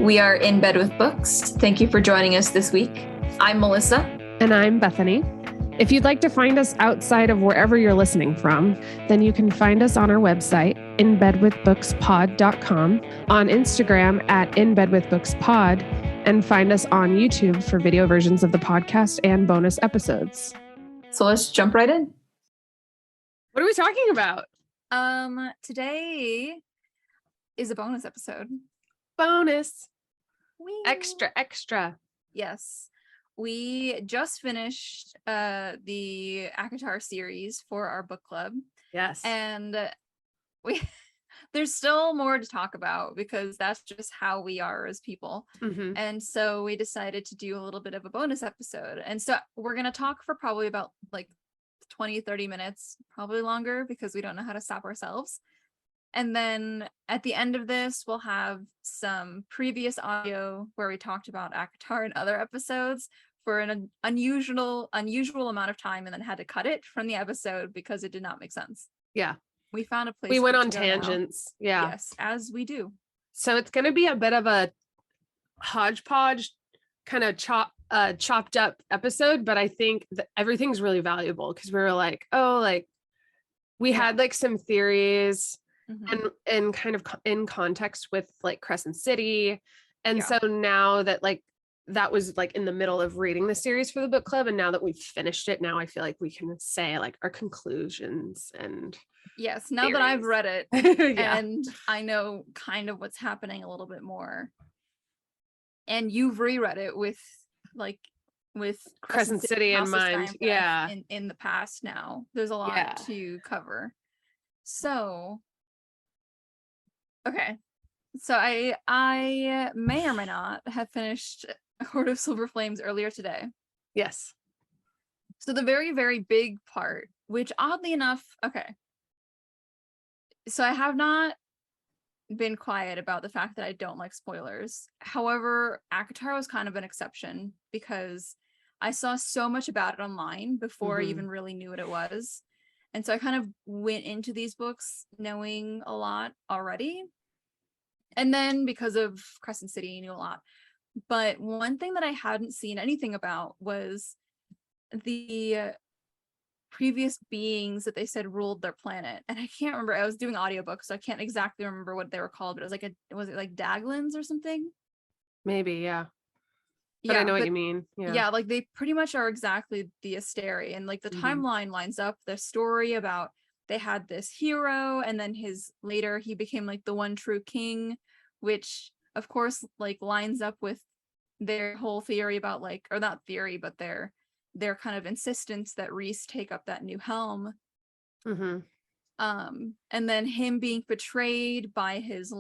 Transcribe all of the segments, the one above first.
We are in bed with books. Thank you for joining us this week. I'm Melissa. And I'm Bethany. If you'd like to find us outside of wherever you're listening from, then you can find us on our website, inbedwithbookspod.com, on Instagram at inbedwithbookspod, and find us on YouTube for video versions of the podcast and bonus episodes. So let's jump right in. What are we talking about? Today is a bonus episode. Bonus. Whee! Extra. Yes. We just finished the ACOTAR series for our book club. Yes. And there's still more to talk about because that's just how we are as people. Mm-hmm. And so we decided to do a little bit of a bonus episode. And so we're going to talk for probably about like 20-30 minutes, probably longer, because we don't know how to stop ourselves. And then at the end of this, we'll have some previous audio where we talked about ACOTAR and other episodes for an unusual amount of time, and then had to cut it from the episode because it did not make sense. Yeah. We found a place. We went on tangents. Now. Yeah. Yes, as we do. So it's going to be a bit of a hodgepodge, kind of chopped up episode, but I think that everything's really valuable because we were like, we had like some theories. Mm-hmm. and kind of in context with like Crescent City. And so now that like that was like in the middle of reading the series for the book club, and now that we've finished it, now I feel like we can say like our conclusions and yes, now theories. That I've read it yeah. And I know kind of what's happening a little bit more, and you've reread it with Crescent City in mind. Yeah. In the past now. There's a lot to cover. So okay, so I may or may not have finished Horde of Silver Flames earlier today. Yes. So the very, very big part, which oddly enough, okay. So I have not been quiet about the fact that I don't like spoilers. However, ACOTAR was kind of an exception because I saw so much about it online before I even really knew what it was. And so I kind of went into these books knowing a lot already. And then because of Crescent City, I knew a lot. But one thing that I hadn't seen anything about was the previous beings that they said ruled their planet. And I can't remember. I was doing audiobooks, so I can't exactly remember what they were called. But it was like was it like Daglins or something? Maybe, yeah. But I know what you mean. Yeah, like they pretty much are exactly the Asteri. And like the timeline lines up. The story about they had this hero, and then later he became like the one true king, which of course like lines up with their whole theory about like, or not theory, but their kind of insistence that Rhys take up that new helm. And then him being betrayed by his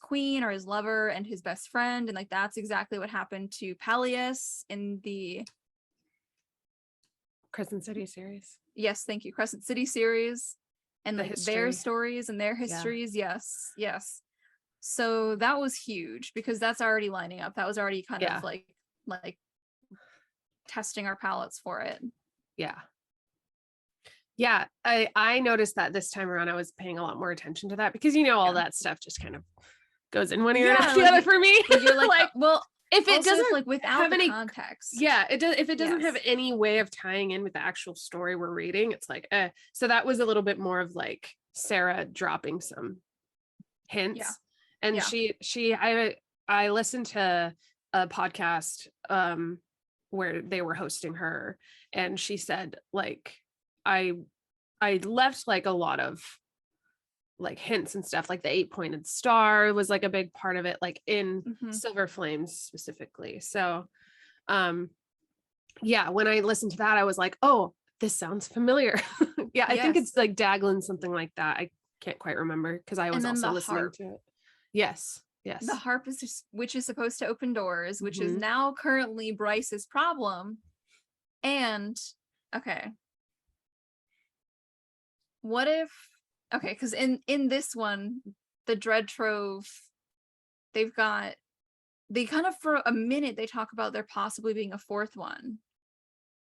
queen or his lover and his best friend, and like that's exactly what happened to Pelleas in the Crescent City series. Yes, thank you. Crescent City series. And like their stories and their histories. Yes. So that was huge because that's already lining up. That was already kind of like testing our palettes for it. Yeah, I noticed that this time around I was paying a lot more attention to that because all that stuff just kind of goes in one ear and out the other for me. You're like, well, if it doesn't like without have any context. Yeah, it does. If it doesn't have any way of tying in with the actual story we're reading, it's like, So that was a little bit more of like Sarah dropping some hints. Yeah. And I listened to a podcast where they were hosting her, and she said like I left like a lot of like hints and stuff, like the 8-pointed star was like a big part of it, like in Silver Flames specifically. So when I listened to that I was like, oh, this sounds familiar. I think it's like Daglin, something like that. I can't quite remember because I was also listening to it. Yes the harp which is supposed to open doors, which is now currently Bryce's problem. And okay, what if because in this one, the Dread Trove, they kind of for a minute they talk about there possibly being a fourth one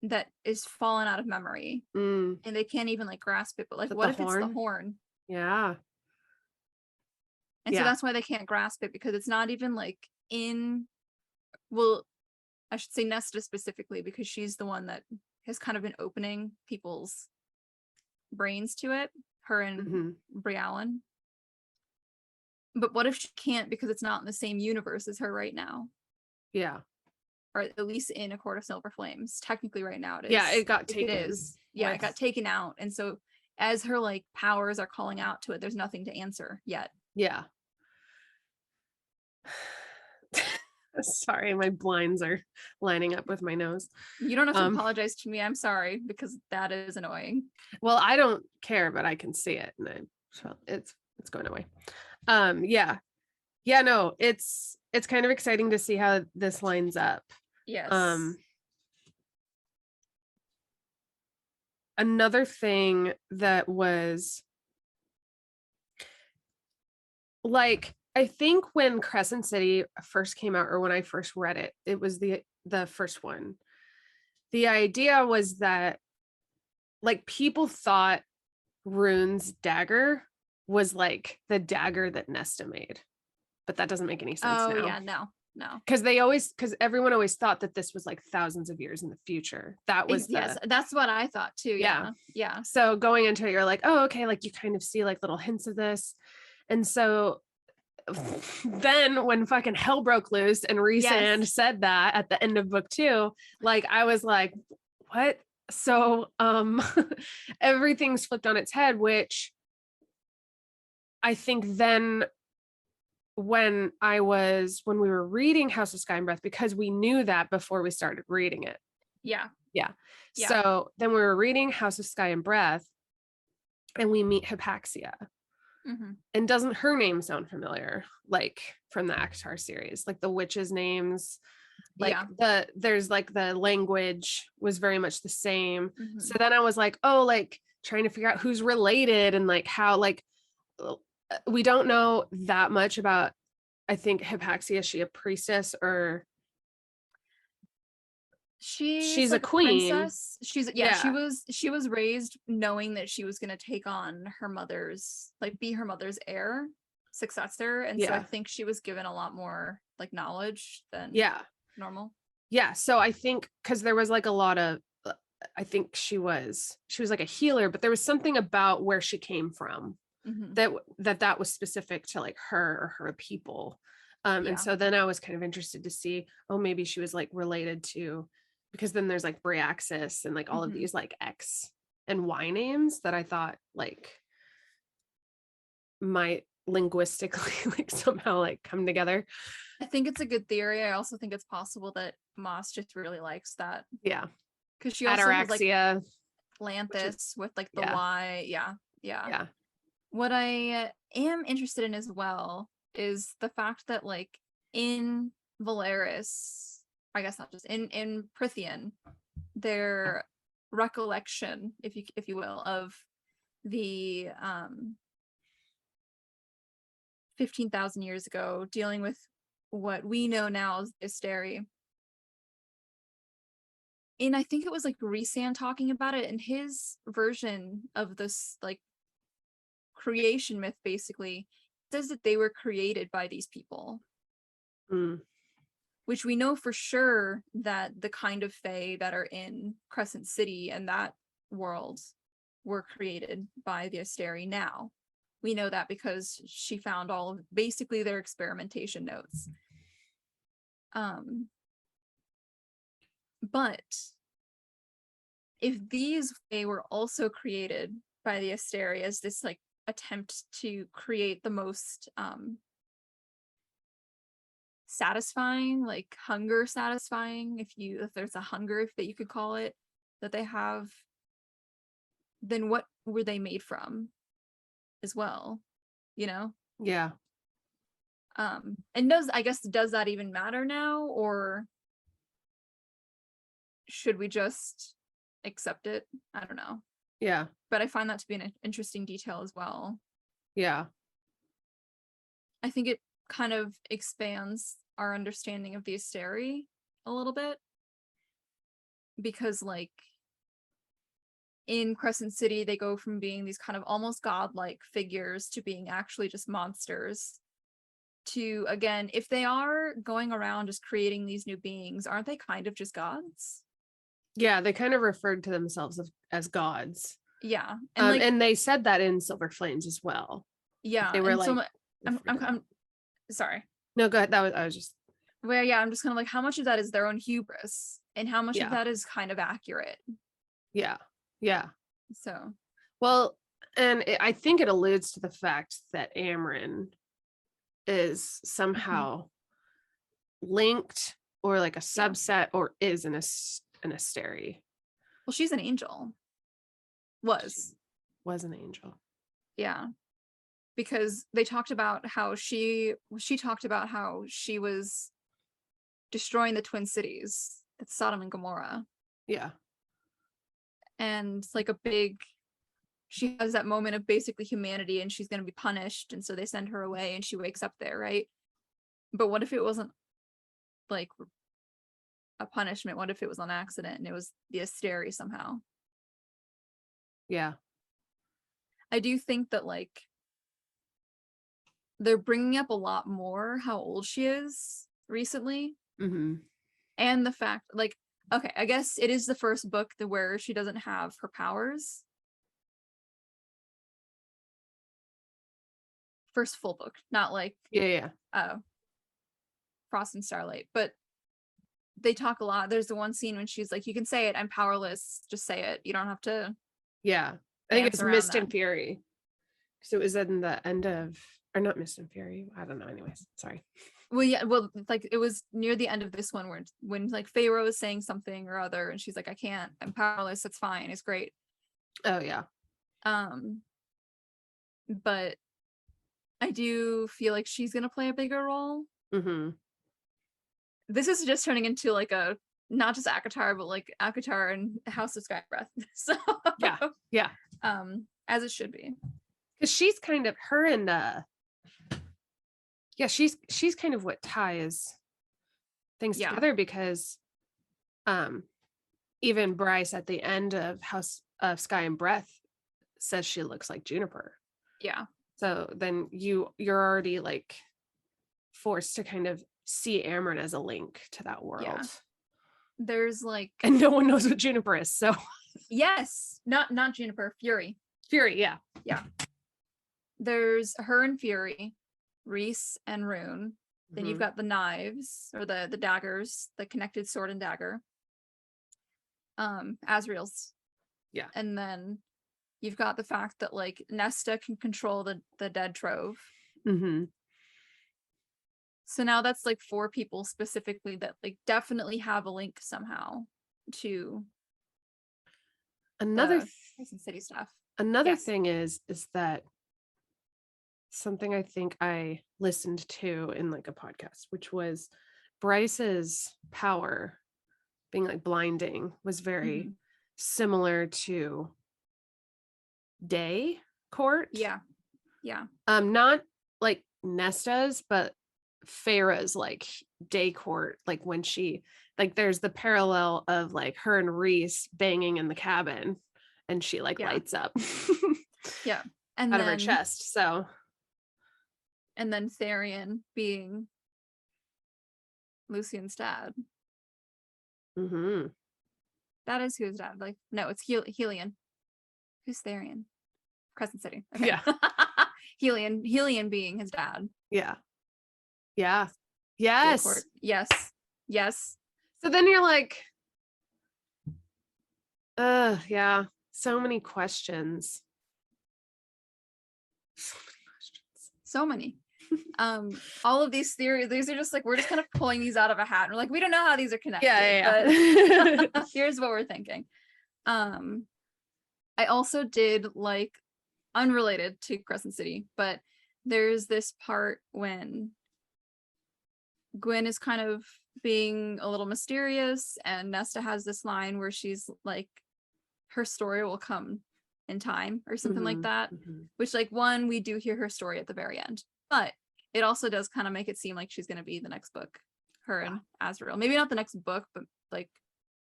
that is fallen out of memory, and they can't even like grasp it. But like, what if it's the horn? Yeah. And so that's why they can't grasp it, because it's not even like well, I should say Nesta specifically, because she's the one that has kind of been opening people's brains to it, her and Briallen. But what if she can't, because it's not in the same universe as her right now? Yeah. Or at least in A Court of Silver Flames. Technically right now it is. Yeah, it got It taken. is. Yeah, it got taken out. And so as her like powers are calling out to it, there's nothing to answer yet. Yeah. Sorry, my blinds are lining up with my nose. You don't have to apologize to me. I'm sorry, because that is annoying. Well, I don't care, but I can see it, and so it's going away. Yeah, no, it's kind of exciting to see how this lines up. Yes. Another thing that was like, I think when Crescent City first came out, or when I first read it, it was the first one. The idea was that like people thought Rune's dagger was like the dagger that Nesta made, but that doesn't make any sense now. Yeah, no. Because everyone always thought that this was like thousands of years in the future. That was yes, that's what I thought too. Yeah. So going into it, you're like, oh, okay, like you kind of see like little hints of this. And so then when fucking hell broke loose and Rhysand said that at the end of book 2, like I was like, what? So everything's flipped on its head, which I think then when we were reading House of Sky and Breath, because we knew that before we started reading it. Yeah. So then we were reading House of Sky and Breath and we meet Hypaxia. And doesn't her name sound familiar, like from the ACOTAR series, like the witches' names, like there's like the language was very much the same. So then I was like, oh, like trying to figure out who's related and like how, like we don't know that much about, I think Hypaxia, is she a priestess or she's like a queen? Princess. She was raised knowing that she was going to take on her mother's, like be her mother's heir successor, and so I think she was given a lot more like knowledge than normal. So I think because there was like a lot of, I think she was like a healer, but there was something about where she came from that was specific to like her or her people. And so then I was kind of interested to see, oh, maybe she was like related to, because then there's like Bryaxis and like all of these like X and Y names that I thought like might linguistically like somehow like come together. I think it's a good theory. I also think it's possible that Maas just really likes that. Yeah. Because she also has like Ataraxia, Lanthus with like the Y. Yeah. What I am interested in as well is the fact that like in Valeris, I guess not just in Prithian, their recollection, if you will, of the 15,000 years ago, dealing with what we know now as Isteri. And I think it was like Rhysand talking about it in his version of this like creation myth, basically says that they were created by these people. Which we know for sure that the kind of fae that are in Crescent City and that world were created by the Asteri now. We know that because she found all of basically their experimentation notes. But if these fae were also created by the Asteri as this like attempt to create the most satisfying, like hunger satisfying, if there's a hunger that you could call it that they have, then what were they made from as well, you know? And does that even matter now, or should we just accept it? I don't know. But I find that to be an interesting detail as well. I think it kind of expands our understanding of the Asteri a little bit, because like in Crescent City they go from being these kind of almost godlike figures to being actually just monsters, to, again, if they are going around just creating these new beings, aren't they kind of just gods? Yeah, they kind of referred to themselves as gods. Yeah. And like, and they said that in Silver Flames as well. yeah. They were and like, so I'm sorry. no, go ahead. I was just, Well, yeah, I'm just kind of like, how much of that is their own hubris and how much of yeah, that is kind of accurate? yeah, yeah. So, Well, and I think it alludes to the fact that Amryn is somehow linked or like a subset or is an Asteri. well, she's an angel. Was An angel. Yeah. Because they talked about how she talked about how she was destroying the twin cities, that's Sodom and Gomorrah. Yeah. And like she has that moment of basically humanity and she's going to be punished, and so they send her away and she wakes up there, right? But what if it wasn't like a punishment? What if it was on accident and it was the Asteri somehow? Yeah. I do think that like they're bringing up a lot more how old she is recently. Mm-hmm. And the fact, like, okay, I guess it is the first book where she doesn't have her powers. First full book, not like Frost and Starlight, but they talk a lot. There's the one scene when she's like, you can say it, I'm powerless, just say it, you don't have to. Yeah, I think it's Mist and Fury, so it was in the end of, or not Mist and Fury, I don't know, anyways, sorry. Well, yeah, well, like it was near the end of this one when like Pharaoh is saying something or other and she's like, I can't, I'm powerless, it's fine, it's great. Oh yeah. But I do feel like she's gonna play a bigger role. Mm-hmm. This is just turning into like a not just ACOTAR, but like ACOTAR and House of Sky and Breath. So yeah. As it should be. Because she's kind of her and she's kind of what ties things together, because even Bryce at the end of House of Sky and Breath says she looks like Juniper. Yeah. So then you're already like forced to kind of see Amryn as a link to that world. Yeah. There's like, and no one knows what Juniper is, so yes, not Juniper, Fury, yeah. There's her and Fury, Reese and Rune. Then you've got the knives or the daggers, the connected sword and dagger. Asriel's. Yeah. And then you've got the fact that like Nesta can control the dead trove. Mm-hmm. So now that's like 4 people specifically that like definitely have a link somehow to another Crescent City stuff. Another thing is that something I think I listened to in like a podcast, which was Bryce's power being like blinding was very similar to Day Court. Yeah. Not like Nesta's, but Farah's like Day Court, like when she like there's the parallel of like her and Reese banging in the cabin and she like lights up and out of her chest. So and then Tharian being Lucian's dad. That is who's dad. Like, no, it's Helion. Who's Tharian? Crescent City. Okay. Yeah. Helion being his dad. Yeah. Yes. So then you're like, yeah, so many questions. So many. All of these theories, these are just like, we're just kind of pulling these out of a hat. We're like, we don't know how these are connected. But here's what we're thinking. I also did like, unrelated to Crescent City, but there's this part when Gwyn is kind of being a little mysterious and Nesta has this line where she's like, her story will come in time or something like that, which like one, we do hear her story at the very end, but it also does kind of make it seem like she's going to be the next book, her and Azrael. Maybe not the next book, but like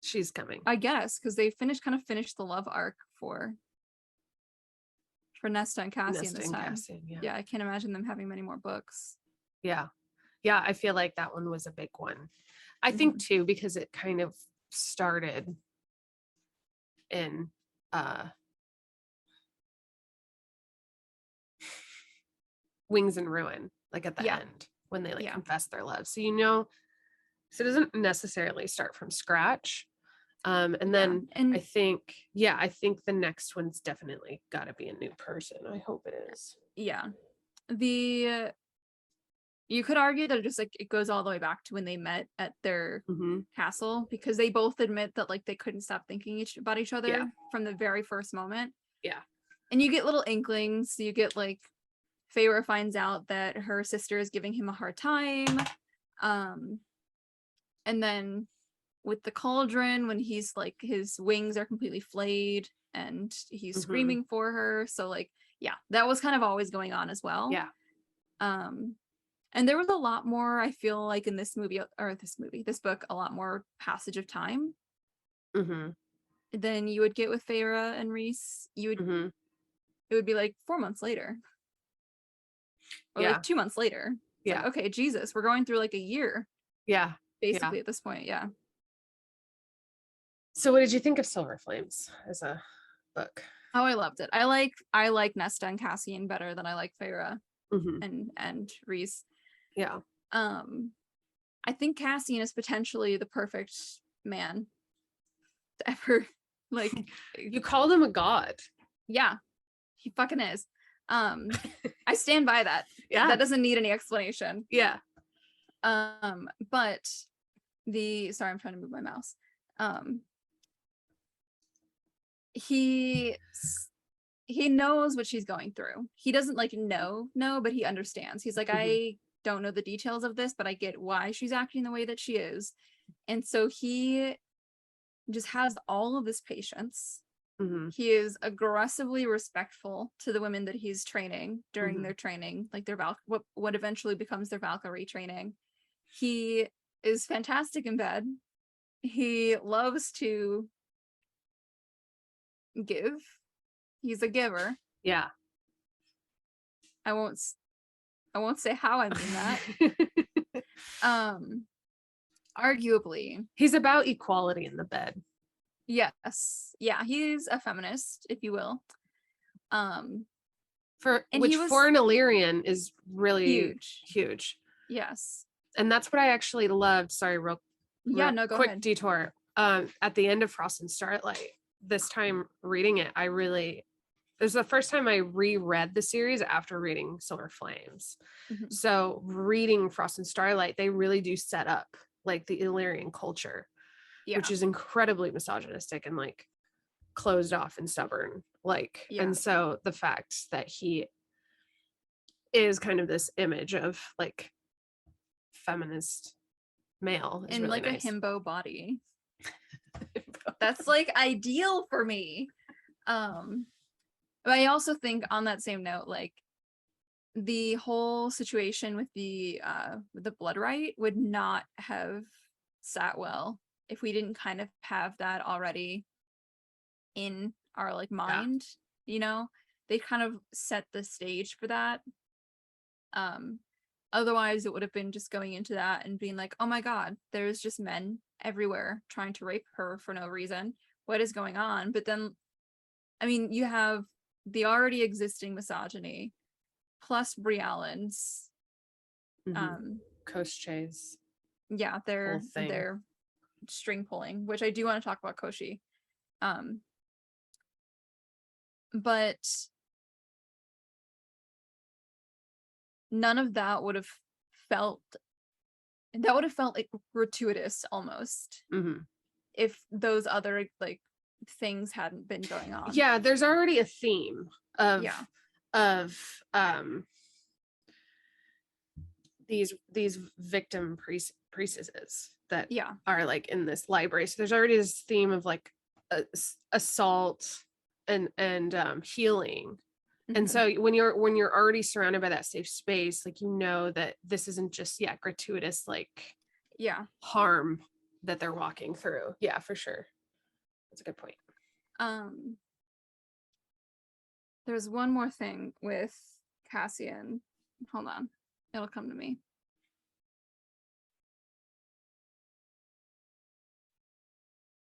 she's coming, I guess, because they finished the love arc for Nesta and Cassian this time. Yeah, I can't imagine them having many more books. Yeah. Yeah. I feel like that one was a big one. I think too, because it kind of started in Wings and Ruin, like at the end when they like confess their love. So so it doesn't necessarily start from scratch. And then and I think the next one's definitely got to be a new person. I hope it is. yeah, the you could argue that it goes all the way back to when they met at their castle, because they both admit that like they couldn't stop thinking about each other from the very first moment. Yeah. And you get little inklings. You get like Feyre finds out that her sister is giving him a hard time. And then with the cauldron, when he's like, his wings are completely flayed and he's screaming for her. So like, yeah, that was kind of always going on as well. Yeah. And there was a lot more, I feel like in this book, a lot more passage of time than you would get with Feyre and Rhys. It would be like 4 months later. Or like 2 months later. It's like, okay, Jesus, we're going through like a year. Yeah. Basically at this point, yeah. So what did you think of Silver Flames as a book? Oh, I loved it. I like Nesta and Cassian better than I like Feyre and Rhys. Yeah. I think Cassian is potentially the perfect man to ever like. You called him a god. Yeah, he fucking is. I stand by that. Yeah. That doesn't need any explanation. Yeah. But sorry, I'm trying to move my mouse. He knows what she's going through. He doesn't like know, but he understands. He's like, I don't know the details of this, but I get why she's acting the way that she is. And so he just has all of this patience. He is aggressively respectful to the women that he's training during their training, like their what eventually becomes their Valkyrie training. He is fantastic in bed. He loves to give. He's a giver. Yeah. I won't say how I mean that. Arguably, he's about equality in the bed. Yes. Yeah, he's a feminist, if you will. For an Illyrian is really huge. Yes. And that's what I actually loved. Sorry, go quick ahead. Detour. At the end of Frost and Starlight, this time reading it, it was the first time I reread the series after reading Silver Flames. So reading Frost and Starlight, they really do set up like the Illyrian culture, which is incredibly misogynistic and like closed off and stubborn. And so the fact that he is kind of this image of like feminist male is in really like nice. A himbo body. That's like ideal for me. But I also think on that same note, like the whole situation with the blood right would not have sat well if we didn't kind of have that already in our like mind. They kind of set the stage for that. Otherwise it would have been just going into that and being like, oh my god, there's just men everywhere trying to rape her for no reason. What is going on? But then, I mean, you have the already existing misogyny plus Briallen's Koschei's their string pulling, which I do want to talk about Koschei. But none of that would have felt like gratuitous almost if those other like things hadn't been going on. Yeah, there's already a theme of these victim priestesses that are like in this library. So there's already this theme of like assault and healing. And so when you're already surrounded by that safe space, like that this isn't just gratuitous like harm that they're walking through. Yeah, for sure. That's a good point. There's one more thing with Cassian. Hold on. It'll come to me.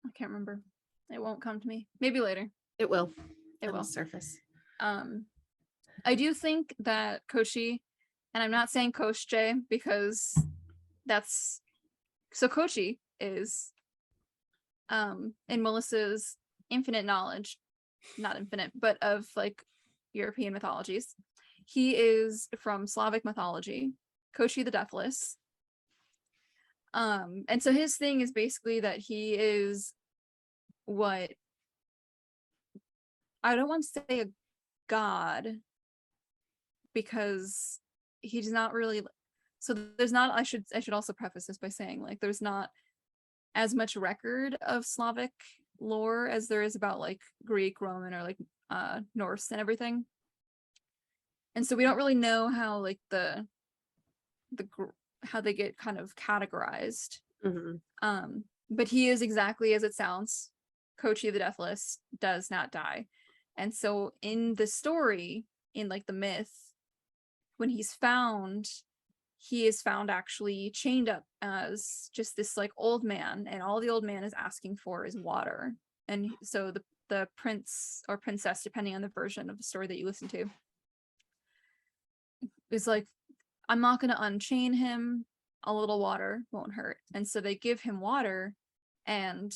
I can't remember. It won't come to me. Maybe later. It will. It will surface. I do think that Koshi, and I'm not saying Koshche because that's so Koshi is in Melissa's infinite knowledge, not infinite, but of like European mythologies. He is from Slavic mythology, Koshi the Deathless. And so his thing is basically that he is what I don't want to say a god because he's not really, so there's not, I should also preface this by saying like there's not as much record of Slavic lore as there is about like Greek, Roman, or like Norse and everything. And so we don't really know how like the how they get kind of categorized. But he is exactly as it sounds. Kochi the Deathless does not die. And so in the story, in like the myth, when he's found, he is found actually chained up as just this like old man, and all the old man is asking for is water. And so the prince or princess, depending on the version of the story that you listen to, is like, I'm not going to unchain him. A little water won't hurt. And so they give him water, and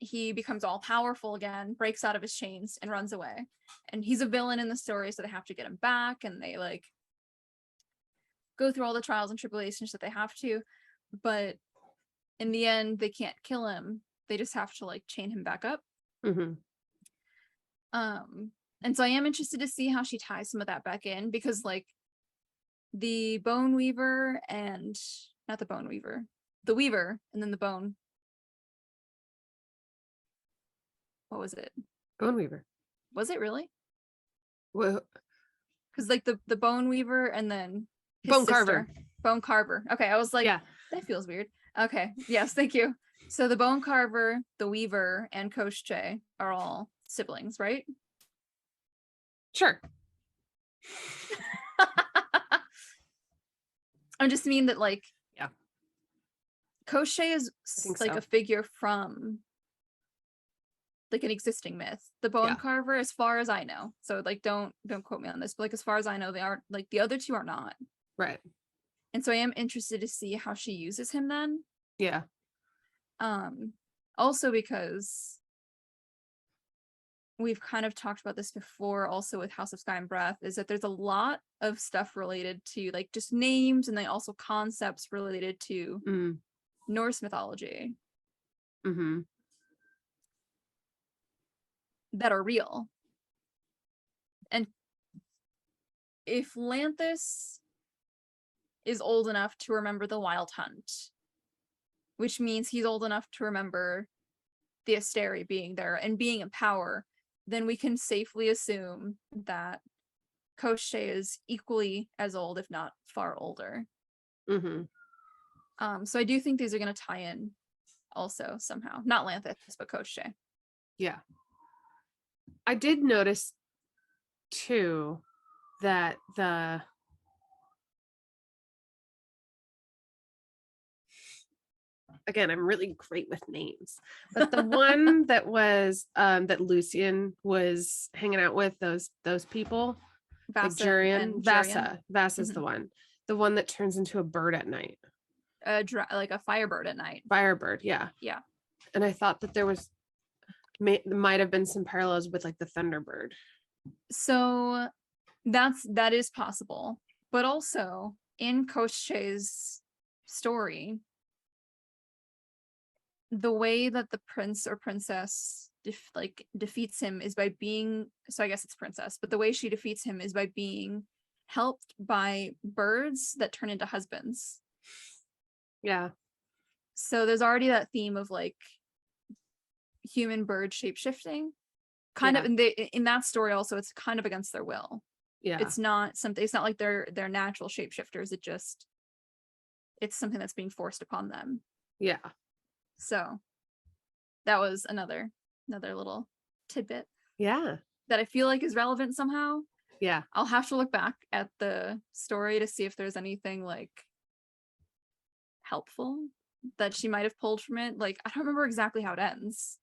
he becomes all powerful again, breaks out of his chains and runs away. And he's a villain in the story, so they have to get him back, and they like go through all the trials and tribulations that they have to. But in the end, they can't kill him. They just have to like chain him back up. And so I am interested to see how she ties some of that back in, because like the bone weaver and not the bone weaver, the weaver, and then the bone. What was it? Bone weaver. Was it really? Well, because like the bone weaver and then his bone sister, carver. Bone carver. Okay, I was like, yeah, that feels weird. Okay, yes, thank you. So the bone carver, the weaver, and Koshche are all siblings, right? Sure. I just mean that like, yeah, Koshche is like so. a figure from like an existing myth. The bone carver, as far as I know, so like don't quote me on this, but like as far as I know, they aren't, like the other two are not. Right. And so I am interested to see how she uses him then. Yeah. Also because we've kind of talked about this before also with House of Sky and Breath, is that there's a lot of stuff related to like just names, and then also concepts related to Norse mythology that are real. And if Lanthus is old enough to remember the Wild Hunt, which means he's old enough to remember the Asteri being there and being in power, then we can safely assume that Koshche is equally as old, if not far older. So I do think these are going to tie in also somehow. Not Lanthus, but Koshche. Yeah. I did notice too that again, I'm really great with names, but the one that was that Lucian was hanging out with, those people, Vasa like and Vasa's the one that turns into a bird at night, like a firebird at night. Firebird, yeah. And I thought that there might have been some parallels with like the Thunderbird. So that is possible, but also in Koshche's story, the way that the prince or princess defeats him is by being, so I guess it's princess, but the way she defeats him is by being helped by birds that turn into husbands. Yeah. So there's already that theme of like human bird shape-shifting kind of, and in that story also it's kind of against their will. It's not like they're natural shapeshifters. It's something that's being forced upon them. So that was another little tidbit that I feel like is relevant somehow. I'll have to look back at the story to see if there's anything like helpful that she might have pulled from it. Like, I don't remember exactly how it ends.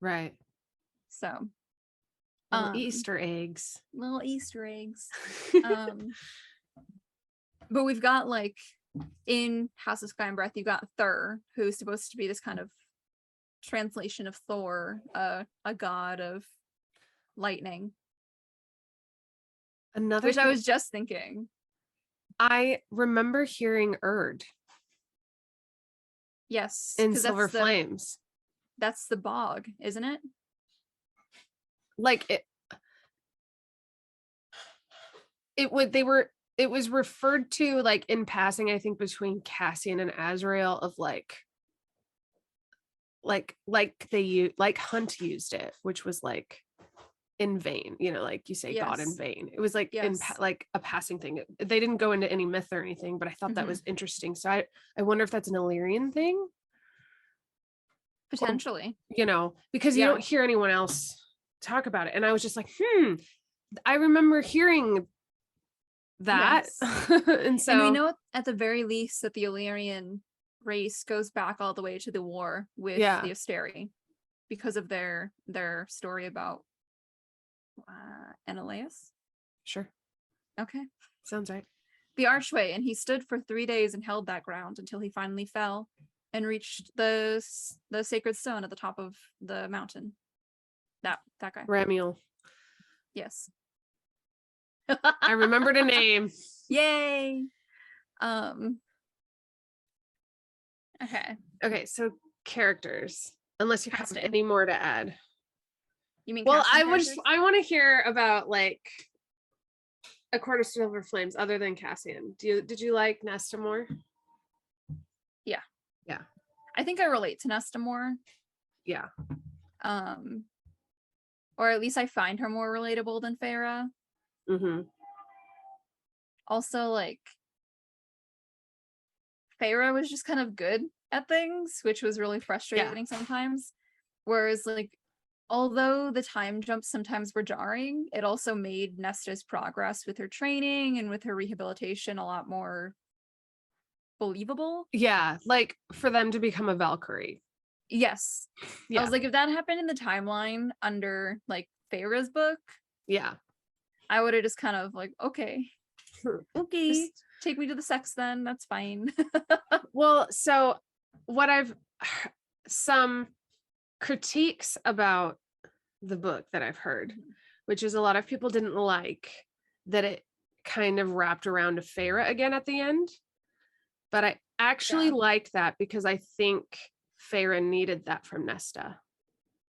Right. So Little Easter eggs. Little Easter eggs. But we've got, like, in House of Sky and Breath, you got Thur, who's supposed to be this kind of translation of Thor, a god of lightning. Another which thing, I was just thinking. I remember hearing Erd. Yes. In Silver Flames. That's the bog, isn't it? Like it was referred to like in passing, I think, between Cassian and Azrael of like Hunt used it, which was like in vain, like you say, God in vain. It was like like a passing thing. They didn't go into any myth or anything, but I thought that was interesting. So I wonder if that's an Illyrian thing. Potentially. Or, because you don't hear anyone else talk about it. And I was just like, I remember hearing that. Yes. And so, and we know at the very least that the Illyrian race goes back all the way to the war with the Asteri because of their story about Menelaus. Sure. Okay. Sounds right. The archway, and he stood for 3 days and held that ground until he finally fell and reached the sacred stone at the top of the mountain. That guy. Ramiel. Yes. I remembered a name. Yay. Okay, so characters, unless you have any more to add. You mean I want to hear about like A Court of Silver Flames other than Cassian. Did you like Nesta more? Yeah. I think I relate to Nesta more. Yeah. Or at least I find her more relatable than Feyre. Mm-hmm. Also, like, Feyre was just kind of good at things, which was really frustrating sometimes. Whereas, like, although the time jumps sometimes were jarring, it also made Nesta's progress with her training and with her rehabilitation a lot more believable. Yeah, like for them to become a Valkyrie. Yes. I was like, if that happened in the timeline under like Feyre's book, I would have just kind of like, okay, just take me to the sex then, that's fine. Well, so what some critiques about the book that I've heard, which is a lot of people didn't like that it kind of wrapped around to Feyre again at the end. But I actually like that because I think Feyre needed that from Nesta.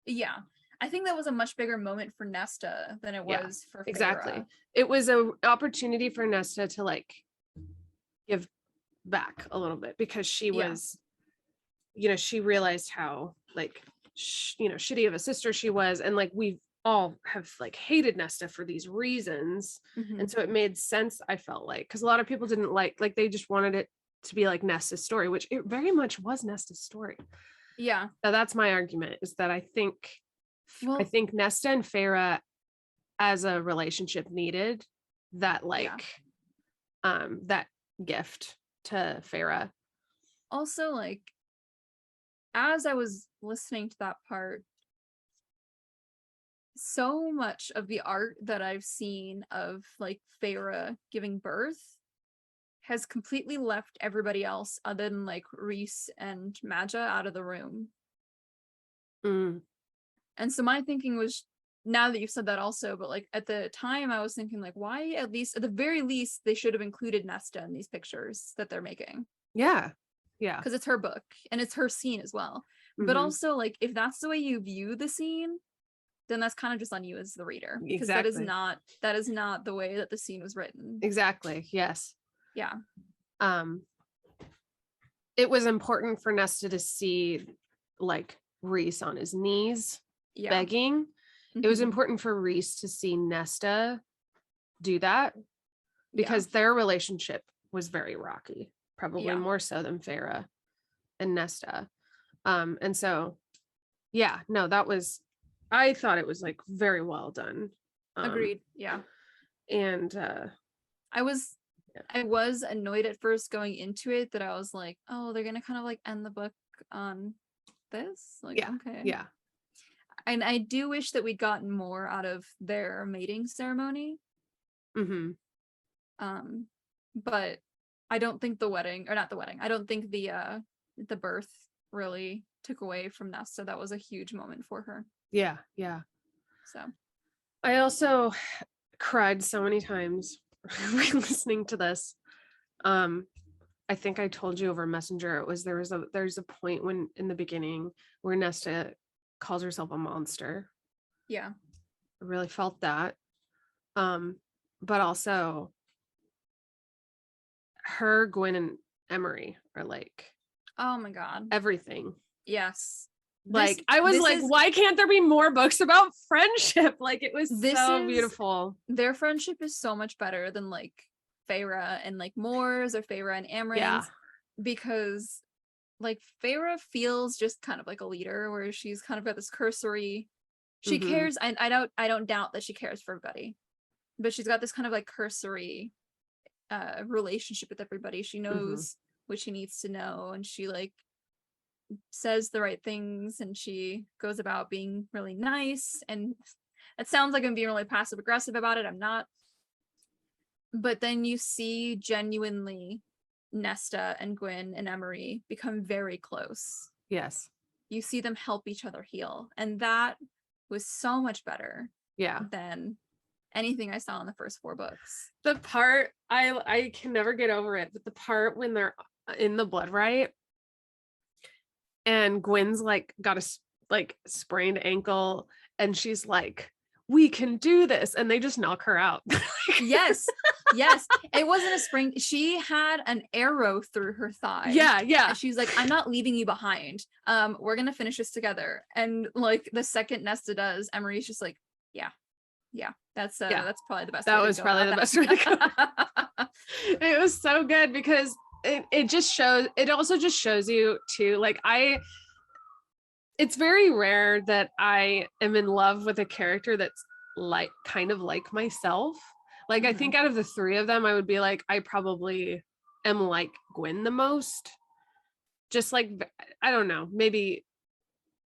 Yeah. I think that was a much bigger moment for Nesta than it was for Feyre. Exactly. It was an opportunity for Nesta to like give back a little bit because she was, she realized how like, shitty of a sister she was. And like, we all have like hated Nesta for these reasons. Mm-hmm. And so it made sense, I felt like, because a lot of people didn't like they just wanted it to be like Nesta's story, which it very much was Nesta's story. Yeah. So that's my argument, is that I think Nesta and Feyre as a relationship needed that that gift to Feyre. Also, like, as I was listening to that part, so much of the art that I've seen of like Feyre giving birth has completely left everybody else other than like Rhys and Madja out of the room. And so my thinking was, now that you've said that also, but like at the time I was thinking like, why at the very least they should have included Nesta in these pictures that they're making. Yeah because it's her book and it's her scene as well. Mm-hmm. But also, like, if that's the way you view the scene, then that's kind of just on you as the reader, because that is not the way that the scene was written. Exactly. Yes. Yeah. It was important for Nesta to see like Rhys on his knees begging. Mm-hmm. It was important for Rhys to see Nesta do that because their relationship was very rocky, probably more so than Feyre and Nesta. And so I thought it was like very well done. Agreed. Yeah. And I was annoyed at first going into it that I was like, oh, they're gonna kind of like end the book on this. Like, okay. Yeah. And I do wish that we'd gotten more out of their mating ceremony. But I don't think the wedding, or not the wedding, I don't think the birth really took away from Nesta. That was a huge moment for her. Yeah. So I also cried so many times listening to this. I think I told you over Messenger, there's a point when in the beginning where Nesta calls herself a monster. yeah. I really felt that. But also her, Gwen, and Emery are like, oh my god, everything. Yes. Like I was like, why can't there be more books about friendship? Like it was so beautiful. Their friendship is so much better than like Feyre and like Moore's or Feyre and Amren's. Yeah. Because like Feyre feels just kind of like a leader, where she's kind of got this cursory, she cares, and I don't doubt that she cares for everybody, but she's got this kind of like cursory relationship with everybody. She knows what she needs to know, and she like says the right things, and she goes about being really nice. And it sounds like I'm being really passive aggressive about it. I'm not. But then you see genuinely Nesta and Gwen and Emery become very close. Yes. You see them help each other heal. And that was so much better than anything I saw in the first 4 books. The part, I can never get over it, but the part when they're in the blood right and Gwen's like got a like sprained ankle and she's like, we can do this, and they just knock her out. Yes. It wasn't a spring. She had an arrow through her thigh. Yeah. And she's like, I'm not leaving you behind. We're gonna finish this together. And like the second Nesta does, Emery's just like, yeah. That's probably the best. That was probably the best way to go. It was so good because it just shows. It also just shows you too. Like it's very rare that I am in love with a character that's like kind of like myself. Like I think out of the 3 of them, I would be like, I probably am like Gwen the most. Just like, I don't know, maybe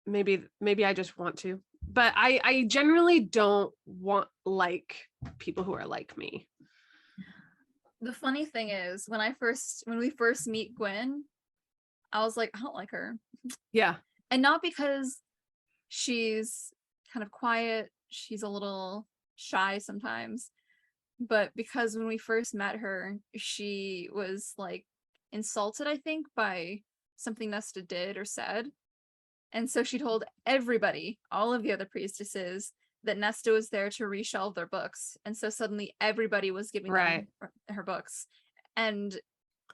I just want to, but I generally don't want like people who are like me. The funny thing is, when we first meet Gwen, I was like, I don't like her. Yeah. And not because she's kind of quiet, she's a little shy sometimes, but because when we first met her, she was like insulted, I think, by something Nesta did or said. And so she told everybody, all of the other priestesses, that Nesta was there to reshelve their books. And so suddenly everybody was giving them her books. And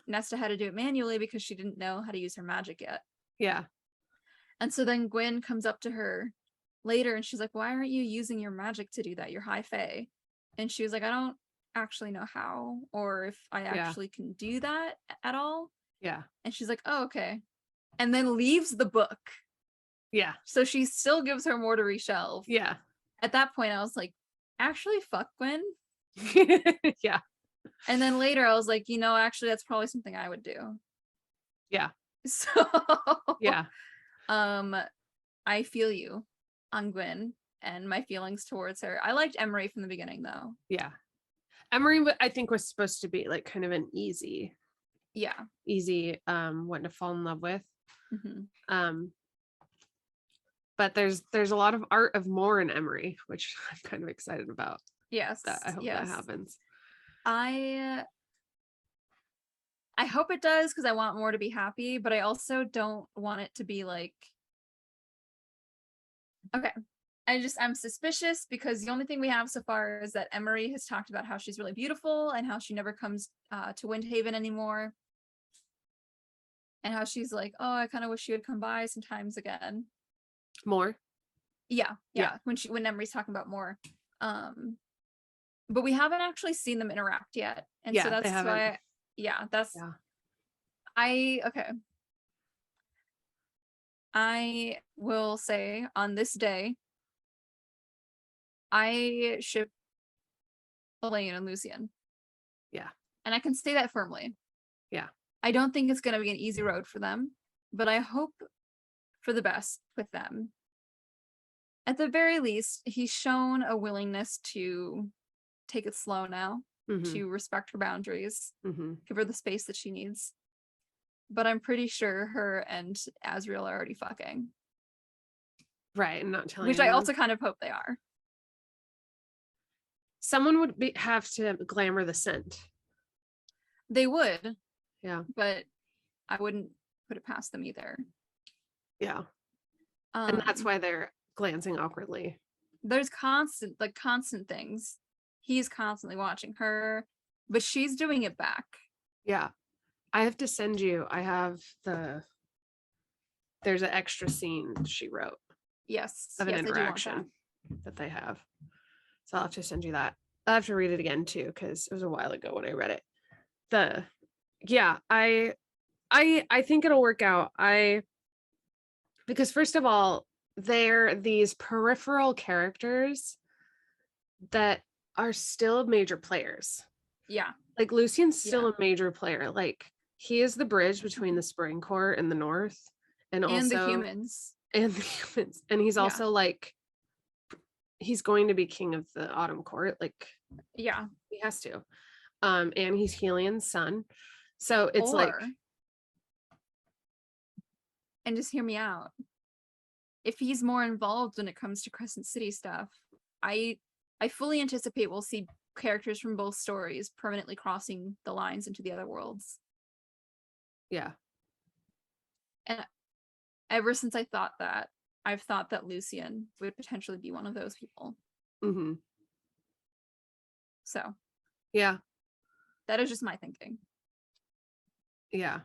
Nesta had to do it manually because she didn't know how to use her magic yet. Yeah. And so then Gwen comes up to her later and she's like, why aren't you using your magic to do that? You're high fae. And she was like, I don't actually know how, or if I actually can do that at all. Yeah. And she's like, oh, okay. And then leaves the book. Yeah. So she still gives her more to reshelve. Yeah. At that point, I was like, actually, fuck Gwen. Yeah. And then later I was like, actually, that's probably something I would do. Yeah. So yeah. I feel you on Gwen and my feelings towards her. I liked Emery from the beginning, though. Yeah. Emery, I think, was supposed to be like kind of an easy one to fall in love with. But there's a lot of art of more in Emery, which I'm kind of excited about. Yes. I hope that happens. I hope it does, because I want more to be happy, but I also don't want it to be like, okay, I'm suspicious because the only thing we have so far is that Emery has talked about how she's really beautiful and how she never comes to Windhaven anymore. And how she's like, oh, I kind of wish she would come by sometimes again. More? Yeah. When Emery's talking about more. But we haven't actually seen them interact yet. And so that's why, I will say on this day, I ship Elaine and Lucian. Yeah. And I can say that firmly. Yeah. I don't think it's going to be an easy road for them, but I hope for the best with them. At the very least, he's shown a willingness to take it slow now, to respect her boundaries, give her the space that she needs. But I'm pretty sure her and Azriel are already fucking. Right, and not telling Which anyone. I also kind of hope they are. Someone would have to glamour the scent. They would. Yeah. But I wouldn't put it past them either. Yeah. And that's why they're glancing awkwardly. There's constant things. He's constantly watching her, but she's doing it back. Yeah. I have to send you, there's an extra scene she wrote. Yes. Of an interaction that they have. So I'll have to send you that. I'll have to read it again too, because it was a while ago when I read it. I think it'll work out. Because first of all, they're these peripheral characters that are still major players. Yeah. Like Lucian's still a major player. Like he is the bridge between the Spring Court and the North, and also the humans. And he's also like, he's going to be king of the Autumn Court. Like, yeah, he has to. And he's Helian's son. So it's and just hear me out. If he's more involved when it comes to Crescent City stuff, I fully anticipate we'll see characters from both stories permanently crossing the lines into the other worlds. Yeah. And ever since I thought that, I've thought that Lucian would potentially be one of those people. So. Yeah. That is just my thinking. Yeah.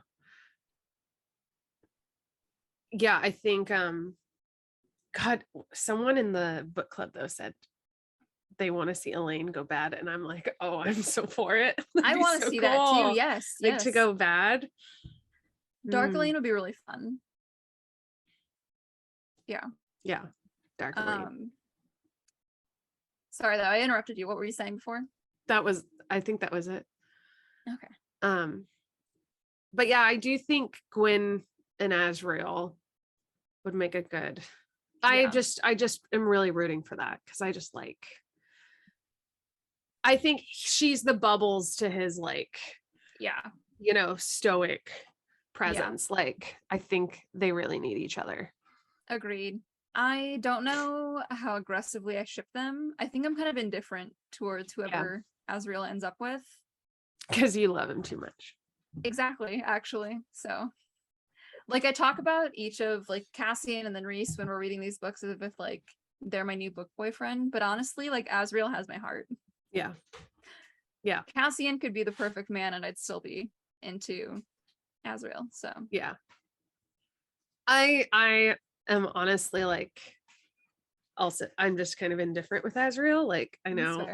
Yeah, I think God, someone in the book club though said they want to see Elaine go bad, and I'm like, oh, I'm so for it. I want to see that too. Yes, like to go bad. Dark Elaine would be really fun. Yeah, Dark Elaine. Sorry though, I interrupted you. What were you saying before? I think that was it. Okay. But yeah, I do think Gwen and Azrael would make a good. I just am really rooting for that, because I think she's the Bubbles to his stoic presence. Like, I think they really need each other. Agreed. I don't know how aggressively I ship them. I think I'm kind of indifferent towards whoever Azrael ends up with. Because you love him too much. Exactly, actually. So, like, I talk about each of Cassian and then Reese when we're reading these books as if they're my new book boyfriend. But honestly, Azrael has my heart. Yeah. Yeah. Cassian could be the perfect man and I'd still be into Azrael. So yeah. I am honestly also I'm just kind of indifferent with Azrael. Like, I know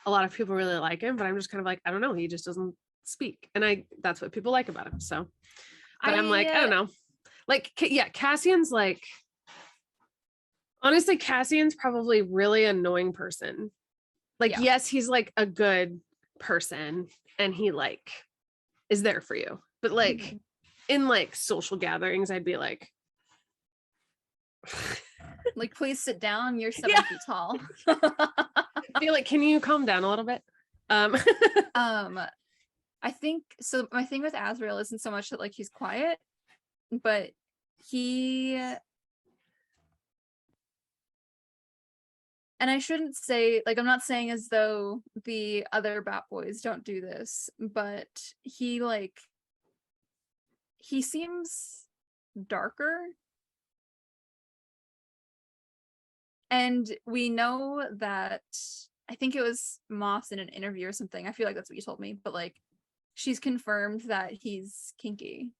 a lot of people really like him, but I'm just kind of I don't know, he just doesn't speak, and that's what people like about him. So but I'm I don't know, Cassian's honestly, Cassian's probably really annoying person. Yes, he's a good person and he is there for you, but in social gatherings I'd be please sit down, you're 7 feet tall. Be can you calm down a little bit? I think so. My thing with Azrael isn't so much that he's quiet, but and I shouldn't say I'm not saying as though the other Bat Boys don't do this, but he seems darker. And we know that, I think it was Maas in an interview or something. I feel like that's what you told me, but she's confirmed that he's kinky.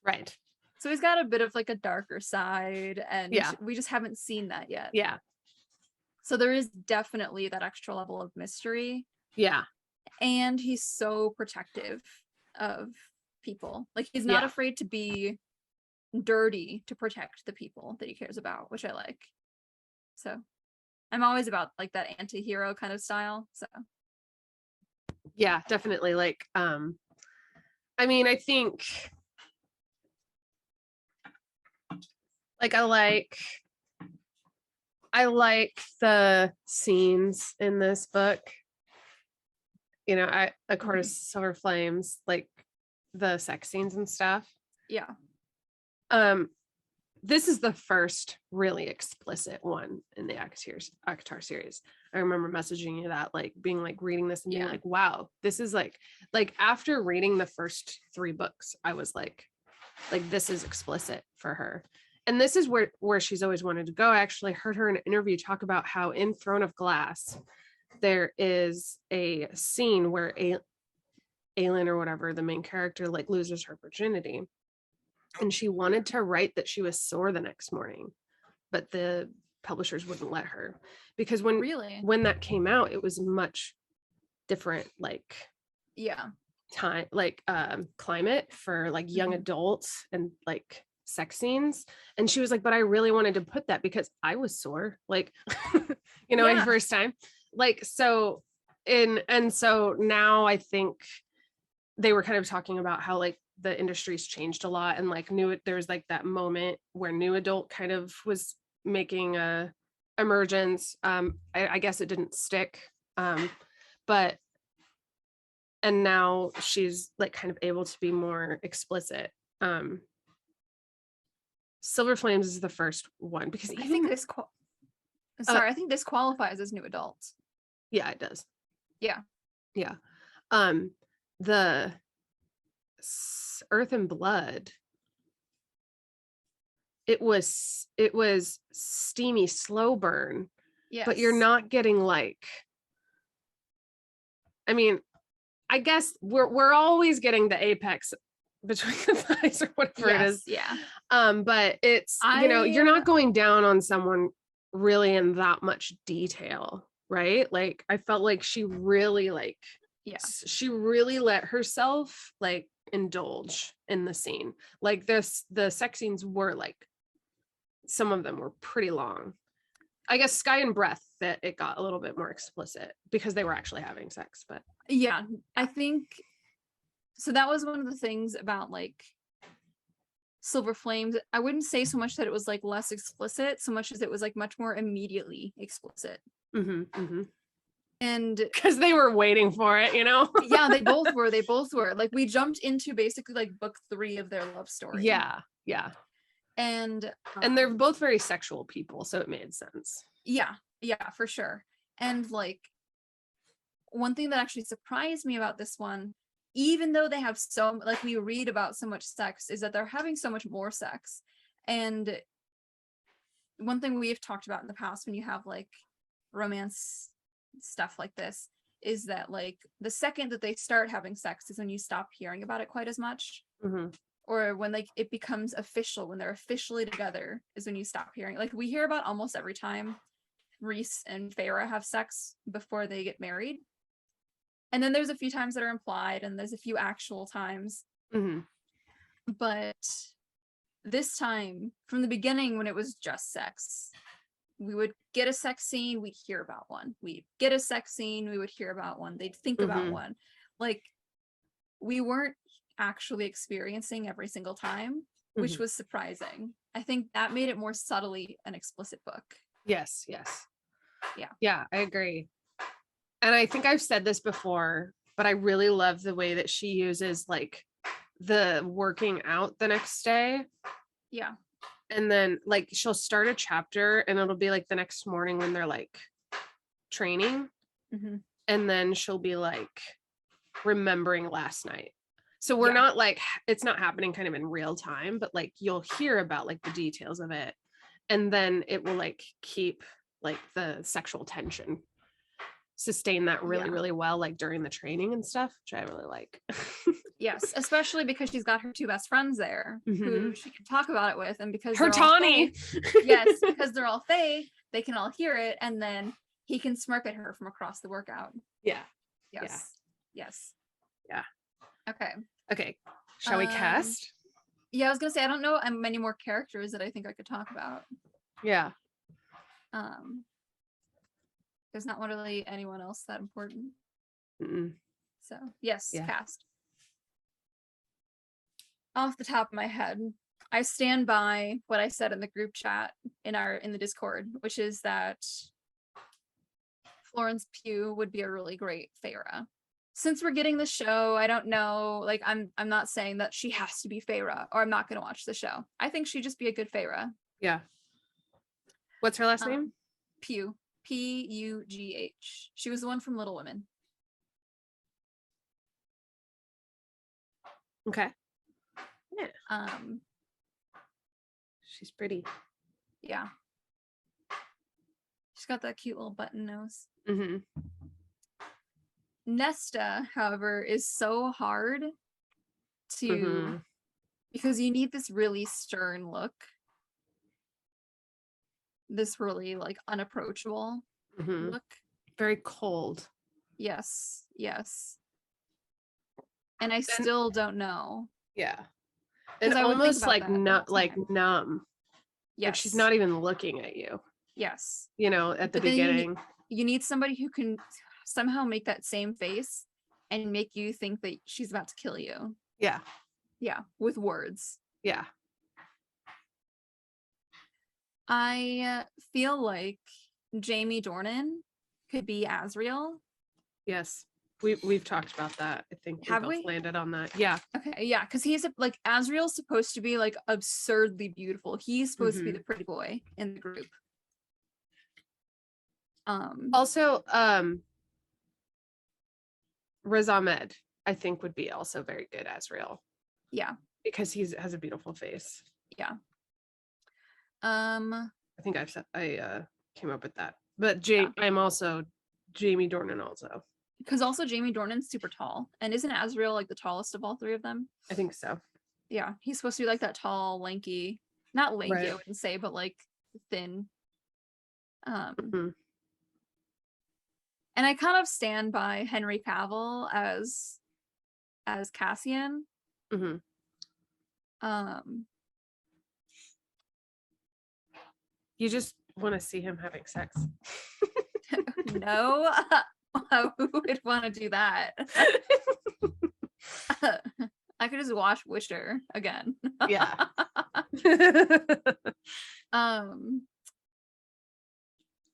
Right. So he's got a bit of a darker side, and we just haven't seen that yet. Yeah. So there is definitely that extra level of mystery. Yeah. And he's so protective of people. He's not afraid to be dirty to protect the people that he cares about, which I like. So I'm always about that anti-hero kind of style. So Yeah, definitely. Like, I mean, I think like I like the scenes in this book. You know, I A Court of Silver Flames, like the sex scenes and stuff. Yeah. This is the first really explicit one in the ACOTAR series. I remember messaging you that, like being like reading this and being like, wow, this is like after reading the first 3 books, I was like this is explicit for her. And this is where she's always wanted to go. I actually heard her in an interview talk about how in Throne of Glass, there is a scene where Aelin or whatever, the main character, like loses her virginity. And she wanted to write that she was sore the next morning, but the publishers wouldn't let her, because when that came out, it was much different, like time, like climate for like young adults and like sex scenes. And she was like, but I really wanted to put that because I was sore, like my first time, like, so and so now I think they were kind of talking about how like the industry's changed a lot, and like there's like that moment where new adult kind of was making a emergence. I guess it didn't stick, but and now she's like kind of able to be more explicit. Silver Flames is the first one, because I think this I think this qualifies as new adult. Yeah, it does. Yeah. The Earth and Blood, it was steamy slow burn. Yes. But you're not getting like, I mean, I guess we're always getting the apex between the thighs or whatever it is. Yeah. But it's, you're not going down on someone really in that much detail, right? Like I felt like she really she really let herself like indulge in the scene. Like the sex scenes were like, some of them were pretty long. I guess Sky and Breath, that it got a little bit more explicit because they were actually having sex. But yeah, I think so. That was one of the things about like Silver Flames. I wouldn't say so much that it was like less explicit, so much as it was like much more immediately explicit. And because they were waiting for it, yeah, they both were like, we jumped into basically like book 3 of their love story. Yeah and they're both very sexual people, so it made sense. Yeah, for sure. And like one thing that actually surprised me about this one, even though they have so like we read about so much sex, is that they're having so much more sex. And one thing we've talked about in the past when you have like romance stuff like this is that like the second that they start having sex is when you stop hearing about it quite as much. Or when like it becomes official, when they're officially together is when you stop hearing. Like we hear about almost every time Rhys and Feyre have sex before they get married. And then there's a few times that are implied, and there's a few actual times. But this time, from the beginning, when it was just sex, we would get a sex scene, we'd hear about one. We'd get a sex scene, we would hear about one. They'd think about one. Like, we weren't actually experiencing every single time, which was surprising. I think that made it more subtly an explicit book. Yes. Yeah, I agree. And I think I've said this before, but I really love the way that she uses like the working out the next day. Yeah. And then like she'll start a chapter and it'll be like the next morning when they're like training. And then she'll be like remembering last night. So we're not like, it's not happening kind of in real time, but like you'll hear about like the details of it. And then it will like keep like the sexual tension, sustain that really well, like during the training and stuff, which I really like. Yes, especially because she's got her 2 best friends there who she can talk about it with, and because her Tawny. Yes, because they're all Fae, they can all hear it, and then he can smirk at her from across the workout. Yes. Okay, shall we cast? I was gonna say, I don't know many more characters that I think I could talk about. There's not really anyone else that important. So yes, Yeah. cast. Off the top of my head, I stand by what I said in the group chat in the Discord, which is that Florence Pugh would be a really great Feyre. Since we're getting the show, I don't know, like I'm not saying that she has to be Feyre or I'm not going to watch the show. I think she'd just be a good Feyre. Yeah. What's her last name? Pugh. P-U-G-H. She was the one from Little Women. Okay. Yeah. She's pretty. Yeah. She's got that cute little button nose. Mm-hmm. Nesta, however, is so hard to because you need this really stern look. This really like unapproachable look. Very cold. Yes. And I still don't know. Yeah. And almost like numb. Yes. Like she's not even looking at you. Yes. At the beginning. You need somebody who can somehow make that same face and make you think that she's about to kill you. Yeah. Yeah, with words. Yeah. I feel like Jamie Dornan could be Asriel. Yes. We've talked about that. I think we landed on that. Yeah. Okay, yeah, because he's like Asriel's supposed to be like absurdly beautiful. He's supposed to be the pretty boy in the group. Also, Riz Ahmed, I think would be also very good Asriel. Yeah. Because he has a beautiful face. Yeah. I think I came up with that. But I'm also Jamie Dornan also. Because also Jamie Dornan's super tall. And isn't Asriel like the tallest of all three of them? I think so. Yeah. He's supposed to be like that tall, lanky, not lanky, right. I wouldn't say, but like thin. And I kind of stand by Henry Cavill as Cassian. You just want to see him having sex. No, who would want to do that? I could just watch Wisher again. Yeah.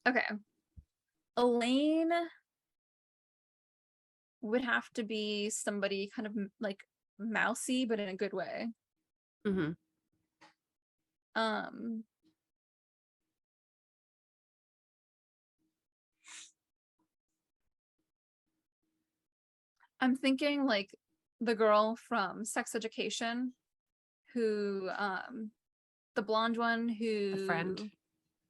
Okay. Elaine would have to be somebody kind of like mousy, but in a good way. I'm thinking like the girl from Sex Education who the blonde one who the friend.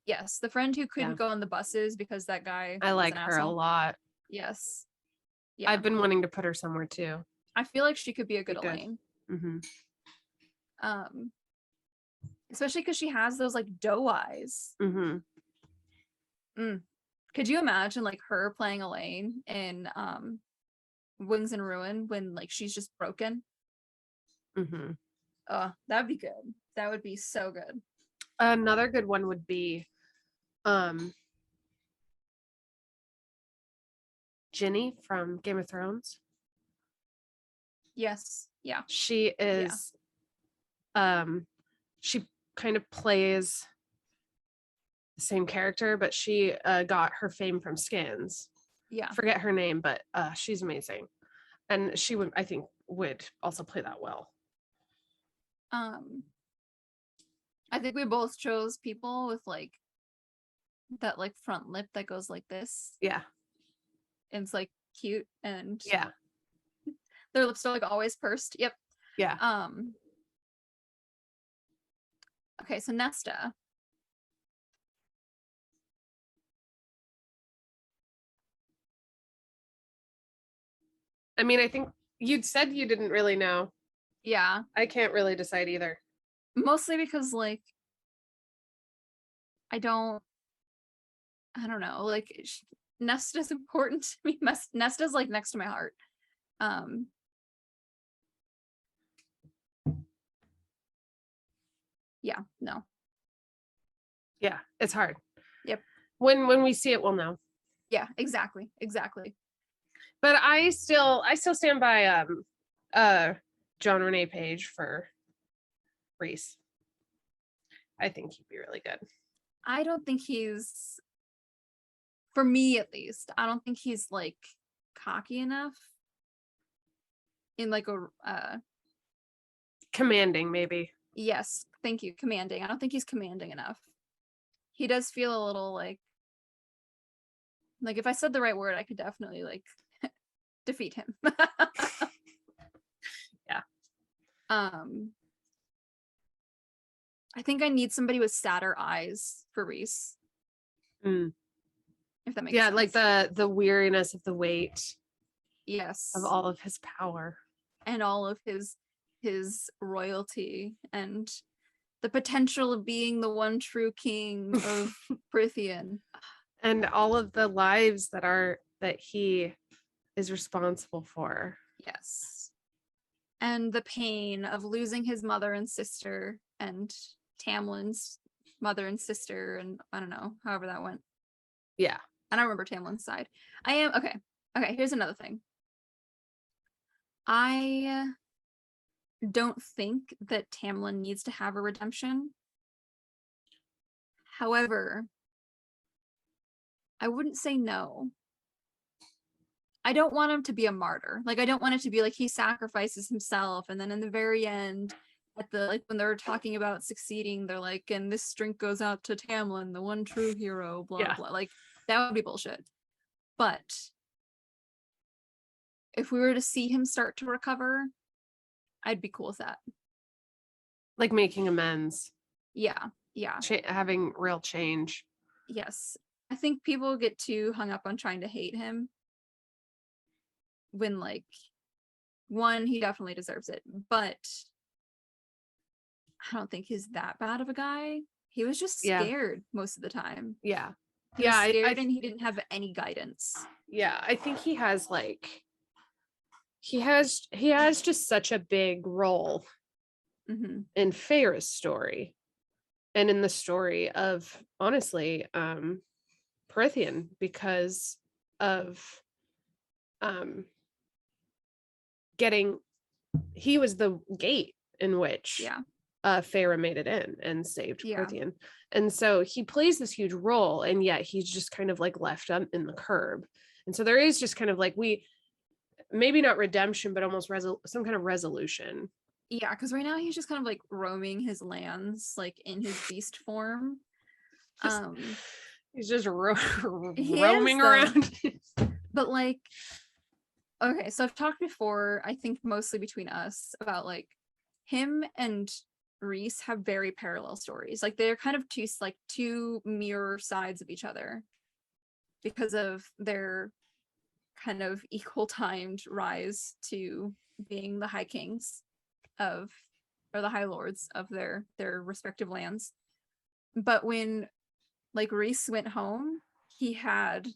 Yes, the friend who couldn't go on the buses because that guy I like her a lot. Yes. Yeah. I've been wanting to put her somewhere too. I feel like she could be a good Elaine. Especially because she has those like doe eyes. Could you imagine like her playing Elaine in Wings and Ruin when like she's just broken? Oh, that'd be good. That would be so good. Another good one would be Ginny from Game of Thrones. Yes. Yeah. She is she kind of plays the same character, but she got her fame from Skins. Yeah. Forget her name, but she's amazing. And she would, I think, would also play that well. I think we both chose people with like that like front lip that goes like this. Yeah. And it's like cute and yeah. Their lips are like always pursed. Yep. Yeah. Okay, so Nesta. I mean, I think you'd said you didn't really know. Yeah. I can't really decide either. Mostly because like I don't know, like Nesta's important to me. Nesta's like next to my heart. Yeah, no. Yeah, it's hard. Yep. When we see it, we'll know. Yeah, exactly. But I still stand by John Renee Page for Reese. I think he'd be really good. I don't think he's, for me at least, I don't think he's like cocky enough in like a commanding, maybe. Yes, thank you, commanding. I don't think he's commanding enough. He does feel a little like if I said the right word, I could definitely like defeat him. Yeah. I think I need somebody with sadder eyes for Reese. If that makes sense. Yeah, like the weariness of the weight. Yes. Of all of his power. And all of his royalty and the potential of being the one true king of Prithian. And all of the lives that he is responsible for. Yes. And the pain of losing his mother and sister and Tamlin's mother and sister, and I don't know, however that went. Yeah. I don't remember Tamlin's side. Okay, here's another thing. I don't think that Tamlin needs to have a redemption. However, I wouldn't say no. I don't want him to be a martyr. Like, I don't want it to be like he sacrifices himself and then in the very end, at the like when they're talking about succeeding, they're like, and this drink goes out to Tamlin, the one true hero, blah blah. Like, that would be bullshit. But if we were to see him start to recover, I'd be cool with that. Like making amends. Yeah. Having real change. Yes. I think people get too hung up on trying to hate him when, like, one, he definitely deserves it, but I don't think he's that bad of a guy. He was just scared most of the time. Yeah. He was scared and he didn't have any guidance. Yeah, I think he has he has just such a big role in Feyre's story and in the story of, honestly, Prithian, because of he was the gate in which Feyre made it in and saved Prithian. And so he plays this huge role, and yet he's just kind of like left in the curb. And so there is just kind of like, maybe not redemption, but almost some kind of resolution. Yeah, because right now he's just kind of like roaming his lands, like in his beast form. He's just roaming around. But like, okay, so I've talked before, I think mostly between us, about like him and Reese have very parallel stories. Like, they're kind of two mirror sides of each other because of their kind of equal timed rise to being the High Kings or the High Lords of their respective lands. But when like Reese went home, he had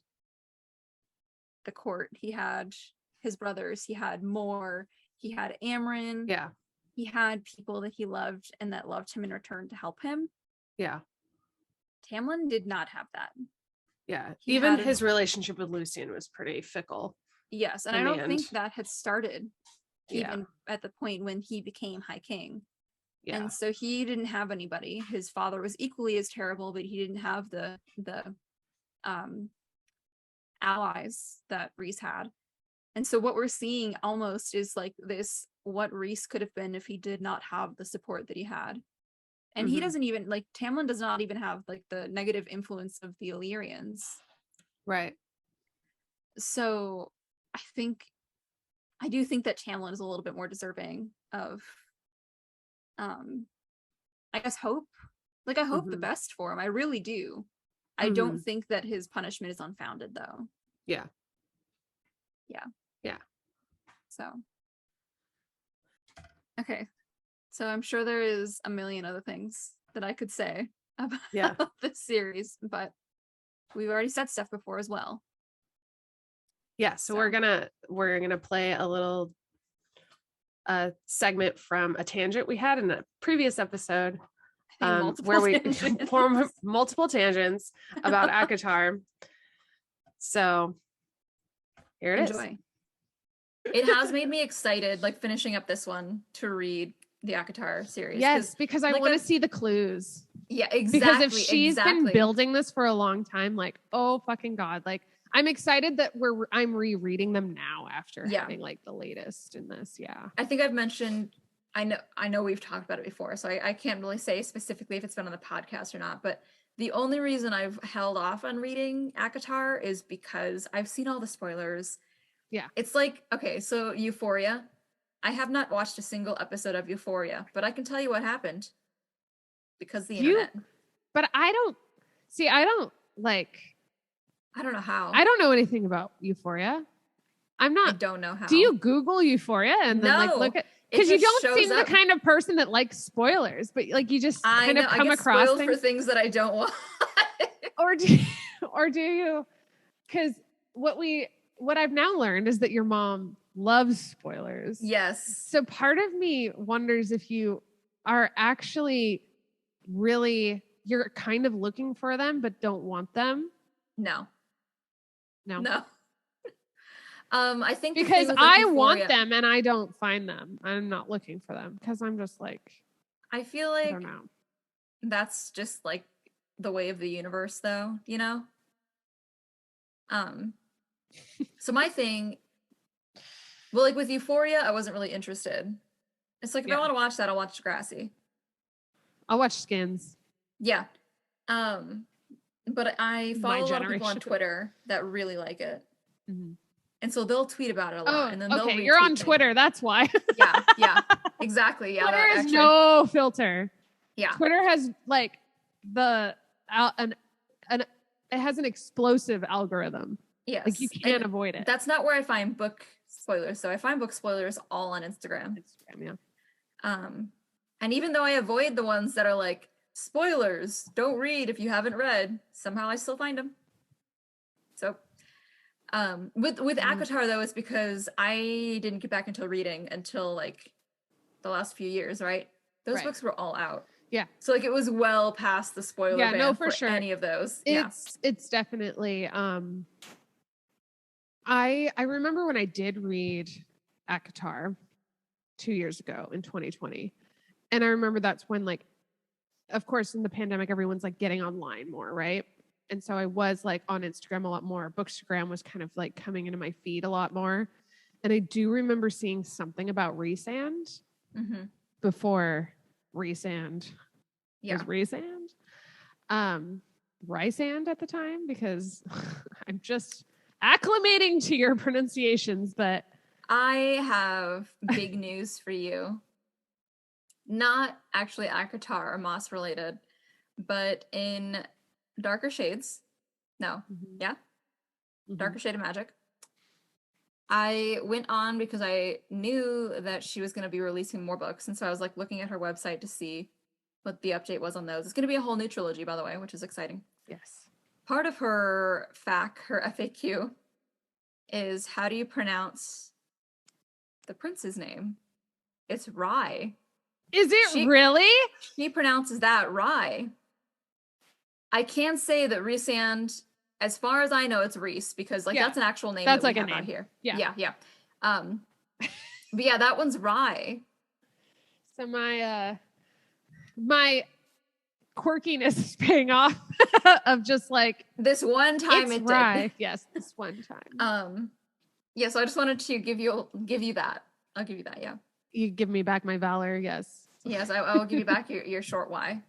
the court, he had his brothers, he had Mor, he had Amren. Yeah. He had people that he loved and that loved him in return to help him. Yeah. Tamlin did not have that. Yeah. Even his relationship with Lucien was pretty fickle. Yes. And I don't think that had started even at the point when he became High King. Yeah. And so he didn't have anybody. His father was equally as terrible, but he didn't have the allies that Reese had. And so what we're seeing almost is like this, what Reese could have been if he did not have the support that he had. And he doesn't even, like, Tamlin does not even have like the negative influence of the Illyrians. Right. So I do think that Tamlin is a little bit more deserving of, I guess, hope. Like, I hope the best for him. I really do. I don't think that his punishment is unfounded, though. Yeah. So. Okay. So I'm sure there is a million other things that I could say about this series, but we've already said stuff before as well. Yeah. So we're gonna play a little segment from a tangent we had in a previous episode, where we form multiple tangents about ACOTAR. So here it is. It has made me excited, like finishing up this one, to read the ACOTAR series. Yes, because I like, want to see the clues. Yeah, exactly. Because if she's been building this for a long time, like, oh fucking God, like I'm excited that I'm rereading them now after having like the latest in this. Yeah. I think I've mentioned, I know we've talked about it before, so I can't really say specifically if it's been on the podcast or not, but the only reason I've held off on reading ACOTAR is because I've seen all the spoilers. Yeah. It's like, okay, so Euphoria. I have not watched a single episode of Euphoria, but I can tell you what happened because the internet. But I don't know how. I don't know anything about Euphoria. I don't know how. Do you Google Euphoria and then like look at, because you don't seem the kind of person that likes spoilers, but like you just kind of come across spoiled for things that I don't want. or do you? Because what I've now learned is that your mom loves spoilers. Yes. So part of me wonders if you are actually really, you're kind of looking for them, but don't want them. No. I think because I want them and I don't find them. I'm not looking for them because I'm just like, I feel like I don't know. That's just like the way of the universe, though, you know? So my thing, well, like with Euphoria, I wasn't really interested. It's like, if I want to watch that, I'll watch Degrassi. I'll watch Skins. Yeah. But I follow a lot of people on Twitter that really like it. Mm-hmm. And so they'll tweet about it a lot. And then they'll you're on Twitter. That's why. yeah, exactly. Yeah. Twitter is no filter. Yeah. Twitter has like it has an explosive algorithm. Yes. Like you can't avoid it. That's not where I find book spoilers. So I find book spoilers all on Instagram. Yeah. And even though I avoid the ones that are like, spoilers, don't read if you haven't read, somehow I still find them. So with ACOTAR though, it's because I didn't get back into reading until like the last few years, right? Those books were all out. Yeah. So like it was well past the spoiler ban for sure. Any of those. It's definitely I remember when I did read ACOTAR 2 years ago in 2020. And I remember that's when like, of course, in the pandemic, everyone's like getting online more, right? And so I was like on Instagram a lot more. Bookstagram was kind of like coming into my feed a lot more. And I do remember seeing something about Resand before Resand was Resand. Rysand at the time, because I'm just acclimating to your pronunciations, but I have big news for you. Not actually ACOTAR or Maas related, but in Darker Shades. No. Yeah? Darker Shade of Magic. I went on because I knew that she was going to be releasing more books. And so I was like looking at her website to see what the update was on those. It's going to be a whole new trilogy, by the way, which is exciting. Yes. Part of her her FAQ, is how do you pronounce the prince's name? It's Rye. Is it really? She pronounces that Rye. I can say that Rhysand, as far as I know, it's Reese, because like that's an actual name that's that we like have a name out here. Yeah. But yeah, that one's Rye. So my quirkiness is paying off of just like this one time it Rye. did. Yes, this one time. Yeah, so I just wanted to give you that. I'll give you that, yeah. You give me back my valor, yes. Yes, I will give you back your short Y.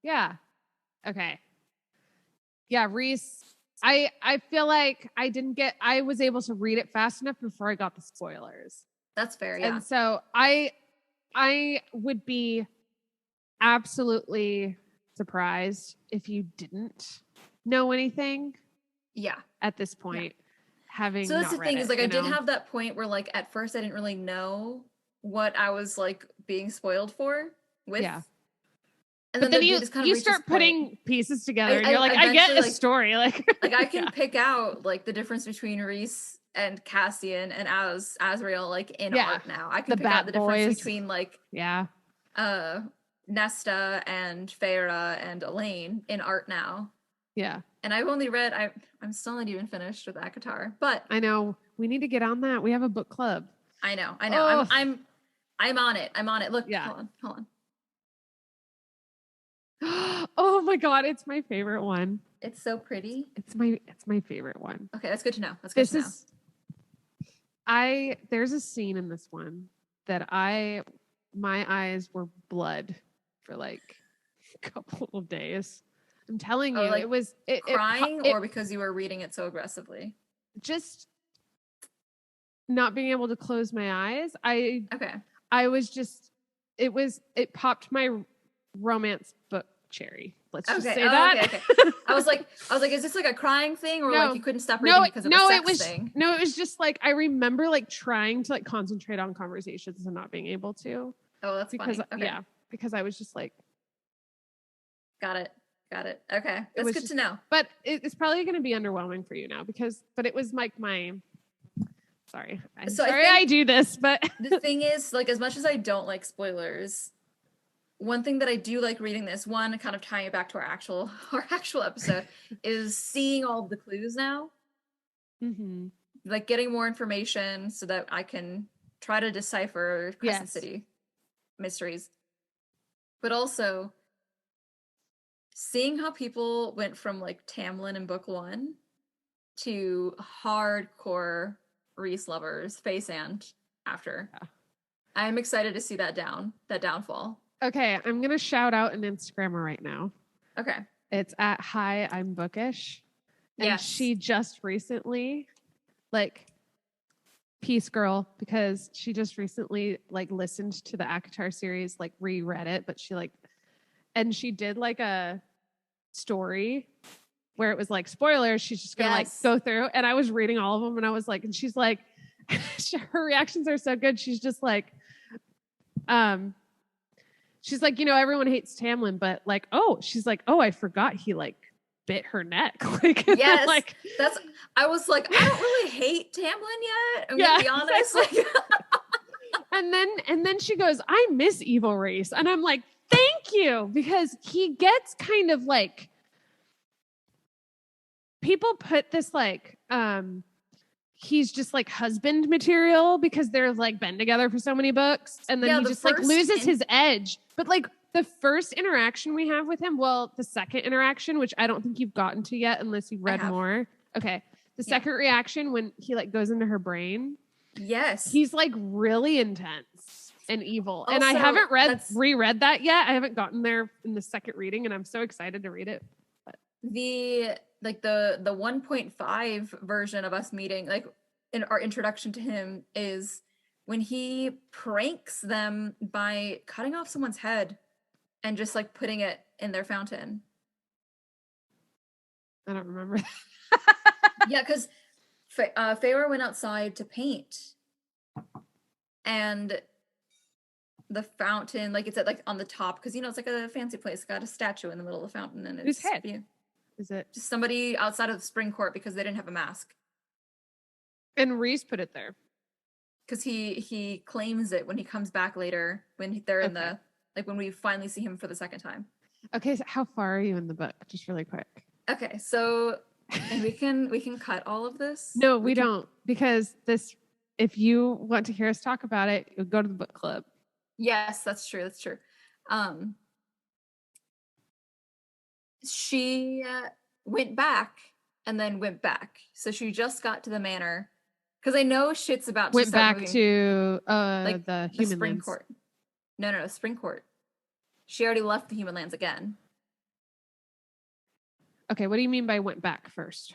Yeah. Okay. Yeah, Reese. I feel like I was able to read it fast enough before I got the spoilers. That's fair, yeah. And so I would be absolutely surprised if you didn't know anything. Yeah. At this point, having so that's not the thing read is like it, I did have that point where like at first I didn't really know what I was like being spoiled for with. Yeah. And then you start putting pieces together and you're like, I get a story. Like I can pick out like the difference between Reese and Cassian and Azrael like in art now. I can pick out the difference between like Nesta and Feyre and Elaine in art now. Yeah. And I've only read, I'm still not even finished with ACOTAR, but I know we need to get on that. We have a book club. I know. Oh. I'm on it. I'm on it. Look, Yeah. hold on. Oh my God. It's my favorite one. It's so pretty. It's my favorite one. Okay. That's good to know. That's good to know. There's a scene in this one that my eyes were blood for like a couple of days. I'm telling you, like it was crying or because you were reading it so aggressively? Just not being able to close my eyes. I was just, it popped my romance book cherry. Let's just say that. Okay. I was like, is this like a crying thing or like you couldn't stop reading because of a sex thing? No, it was just like, I remember like trying to like concentrate on conversations and not being able to. Oh, that's funny. Okay. Yeah, because I was just like. Got it. Okay. That's good to know. But it's probably going to be underwhelming for you now but it was like sorry. I do this, but the thing is, like, as much as I don't like spoilers, one thing that I do like reading this, one kind of tying it back to our actual episode, is seeing all of the clues now. Mm-hmm. Like getting more information so that I can try to decipher Crescent City mysteries. But also seeing how people went from like Tamlin in book 1 to hardcore Reese lovers, Face and after. Yeah. I'm excited to see that downfall. Okay, I'm gonna shout out an Instagrammer right now. Okay. It's at Hi, I'm Bookish. And she just recently, like, peace girl, because she just recently like listened to the ACOTAR series, like reread it, but and she did like a story where it was like spoilers. She's just gonna like go through, and I was reading all of them, and I was like, and she's like, her reactions are so good. She's just like, she's like, everyone hates Tamlin, but like, she's like, I forgot he like bit her neck. Like, yes, like I was like, I don't really hate Tamlin yet. I'm gonna be honest. Exactly. Like, and then she goes, I miss Evil Reese, and I'm like, thank you, because he gets kind of like, people put this like, he's just like husband material because they're like been together for so many books, and then he just like loses his edge. But like the first interaction we have with him, the second interaction, which I don't think you've gotten to yet unless you've read more. Okay. The second reaction when he like goes into her brain. Yes. He's like really intense and evil. Also, and I haven't reread that yet. I haven't gotten there in the second reading, and I'm so excited to read it. But the 1.5 version of us meeting, like in our introduction to him, is when he pranks them by cutting off someone's head and just like putting it in their fountain. I don't remember that. Yeah, because Feyre went outside to paint, and the fountain, like it's at like on the top, because it's like a fancy place. It's got a statue in the middle of the fountain, and it's whose head? Is it just somebody outside of the spring court because they didn't have a mask? And Reese put it there because he claims it when he comes back later, when they're in the, like when we finally see him for the second time. Okay, so how far are you in the book? Just really quick. Okay, so and we can cut all of this. No, we don't, because this, if you want to hear us talk about it, you'll go to the book club. Yes, that's true. She went back and then went back. So she just got to the manor, because I know shit's about to start moving. To like the human spring lands. Court. No, spring court. She already left the human lands again. Okay, what do you mean by went back first?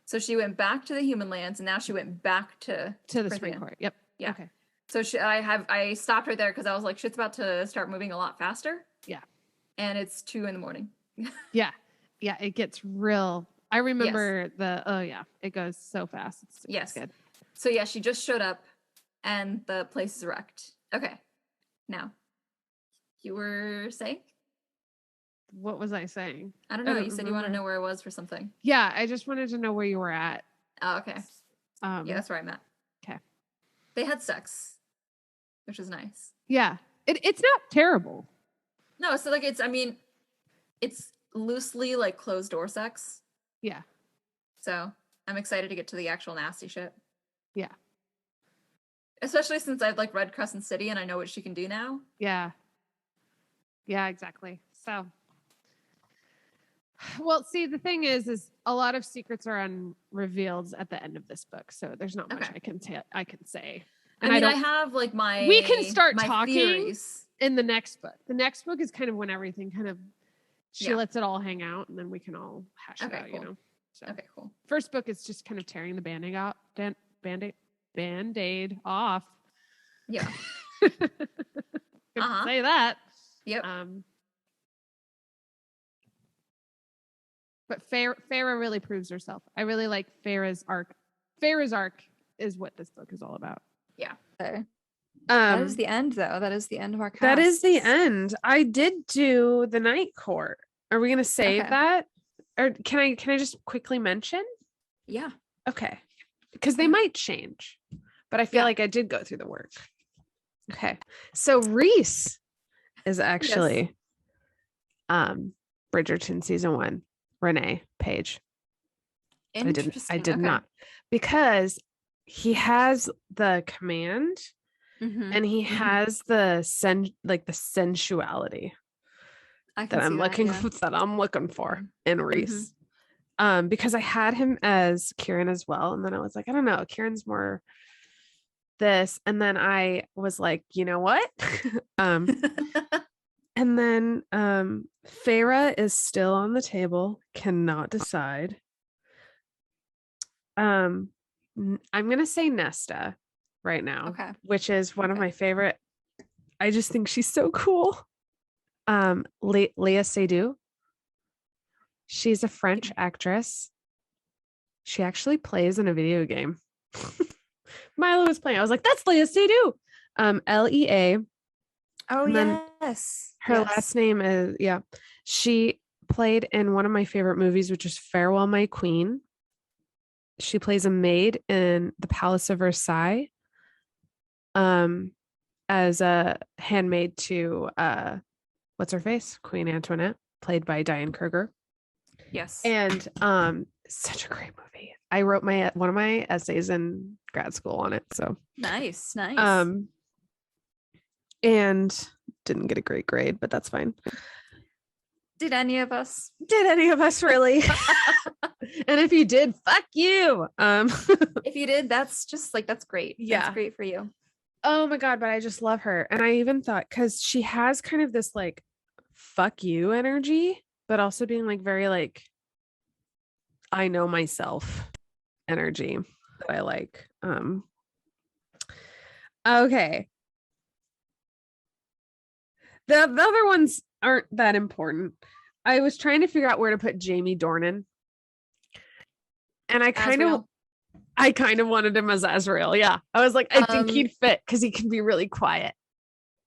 So she went back to the human lands, and now she went back to the spring court. Yep. Yeah. Okay. So I stopped right there because I was like, shit's about to start moving a lot faster. Yeah. And it's 2 a.m. Yeah. Yeah. It gets real. I remember it goes so fast. It's good. So yeah, she just showed up and the place is wrecked. Okay. Now, you were saying? What was I saying? I don't know. You said you want to know where I was for something. Yeah. I just wanted to know where you were at. Oh, okay. Yeah, that's where I'm at. Okay. They had sex, which is nice. Yeah. It's not terrible. No, so like it's loosely like closed door sex. Yeah. So I'm excited to get to the actual nasty shit. Yeah. Especially since I've like read Crescent City and I know what she can do now. Yeah. Yeah, exactly. So, well, see, the thing is a lot of secrets are unrevealed at the end of this book, so there's not much I can say. And I mean, I have like we can start my talking theories in the next book. The next book is kind of when everything kind of she Yeah. lets it all hang out, and then we can all hash it out, cool. you know. So Okay, cool. first book is just kind of tearing the band-aid off. Band-aid off. Yeah. Couldn't say that. Yep. But Farah really proves herself. I really like Farah's arc. Farah's arc is what this book is all about. Yeah. Okay. That is the end, though. That is the end of our cast. That is the end. I did do the Night Court. Are we gonna save that? Or can I just quickly mention? Yeah. Okay. Because they might change. But I feel like I did go through the work. Okay. So Reese is actually Bridgerton season 1. Renee Page. I did not. Because he has the command and he has the sensuality that I'm looking for in Reese. Because I had him as Kieran as well. And then I was like, I don't know, Kieran's more this. And then I was like, you know what? And then Farah is still on the table, cannot decide. I'm gonna say Nesta right now, which is one of my favorite. I just think she's so cool. Leah Seydoux. She's a French actress. She actually plays in a video game. Milo was playing. I was like, that's Leah Seydoux. Lea. Oh, yes. Her last name is, she played in one of my favorite movies, which is Farewell, My Queen. She plays a maid in the Palace of Versailles as a handmaid to, what's her face? Queen Antoinette, played by Diane Kruger. Yes. And such a great movie. I wrote one of my essays in grad school on it. So nice. And didn't get a great grade, but that's fine. Did any of us really? And if you did, fuck you. If you did, that's great. Yeah, that's great for you. Oh my god, but I just love her. And I even thought, because she has kind of this like fuck you energy, but also being like very like I know myself energy that I like. Okay. The other ones aren't that important. I was trying to figure out where to put Jamie Dornan. And I kind of wanted him as Azrael. Yeah. I was like, I think he'd fit because he can be really quiet.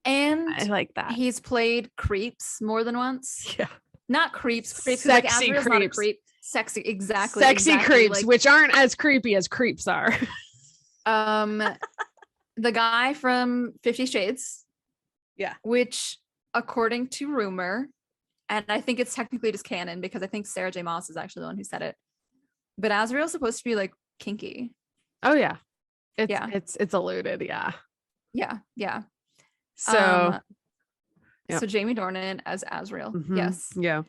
And I like that. He's played creeps more than once. Yeah. Not creeps. Sexy like Azrael's creeps. Not a creep. Sexy. Exactly. Sexy creeps, like, which aren't as creepy as creeps are. The guy from 50 Shades. Yeah. Which, according to rumor, and I think it's technically just canon because I think Sarah J. Maas is actually the one who said it. But Azrael's supposed to be like kinky. Oh yeah. It's alluded, yeah. Yeah. So so Jamie Dornan as Azrael. Mm-hmm. Yes. Yeah.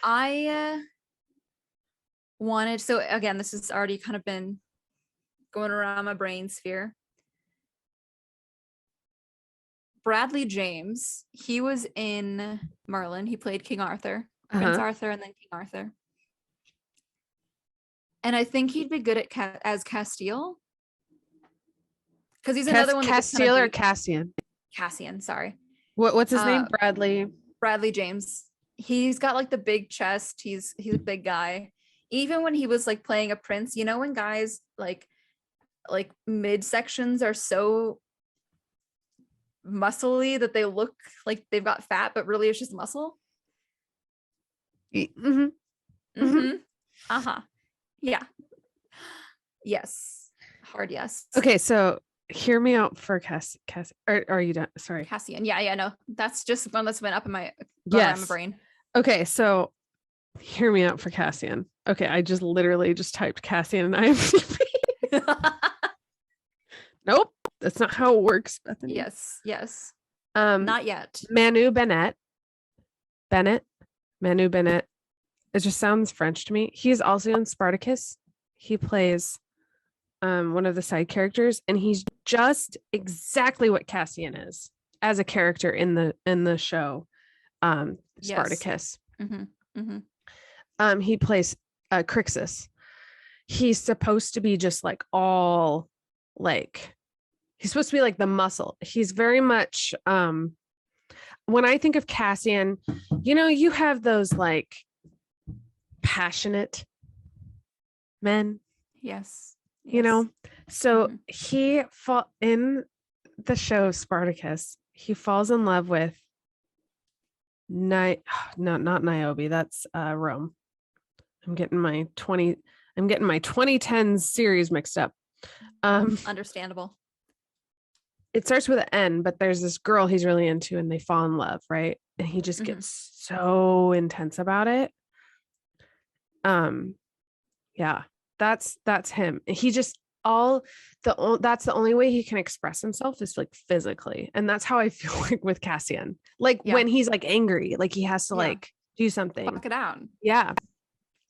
I wanted, so again, this has already kind of been going around my brain sphere. Bradley James, he was in Merlin. He played King Arthur, Prince Arthur, and then King Arthur. And I think he'd be good as Castile. Because he's another one. Castile or Cassian? Cassian, sorry. What's his name? Bradley James. He's got like the big chest. He's a big guy. Even when he was like playing a prince, you know, when guys like midsections are so muscly that they look like they've got fat, but really it's just muscle. Yeah. Yes. Hard yes. Okay, so hear me out for Cass. Or are you done? Sorry. Cassian. Yeah, no. That's just one that's been up in my my brain. Okay, so Hear me out for Cassian. Okay, I just literally just typed Cassian and IMDb. Nope, that's not how it works, Bethany. Yes. Um, Not yet. Manu Bennett. Manu Bennett. It just sounds French to me. He's also in Spartacus. He plays one of the side characters, and he's just exactly what Cassian is as a character in the show Spartacus. He plays Crixus. He's supposed to be just like all like, he's supposed to be like the muscle. He's very much when I think of Cassian, you have those like passionate men. Yes. So he in the show Spartacus, he falls in love with not Niobe, that's Rome. I'm getting my 2010s series mixed up. Understandable. It starts with an N, but there's this girl he's really into and they fall in love, right? And he just gets so intense about it. Yeah, that's him. He just that's the only way he can express himself is like physically. And that's how I feel like with Cassian. Like when he's like angry, like he has to like do something. Fuck it out. Yeah.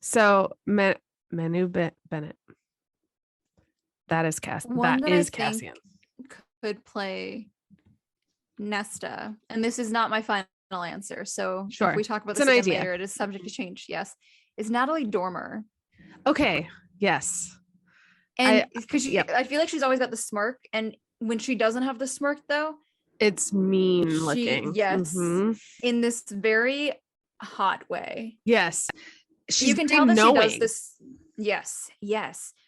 So Manu Bennett. That is Cassian. That is Cassian. Could play Nesta, and this is not my final answer. So if we talk about this again later, it is subject to change. Yes, is Natalie Dormer. Okay. Yes. And because I feel like she's always got the smirk, and when she doesn't have the smirk, though, it's mean looking. Yes, in this very hot way. Yes, you can tell that she does this. Yes.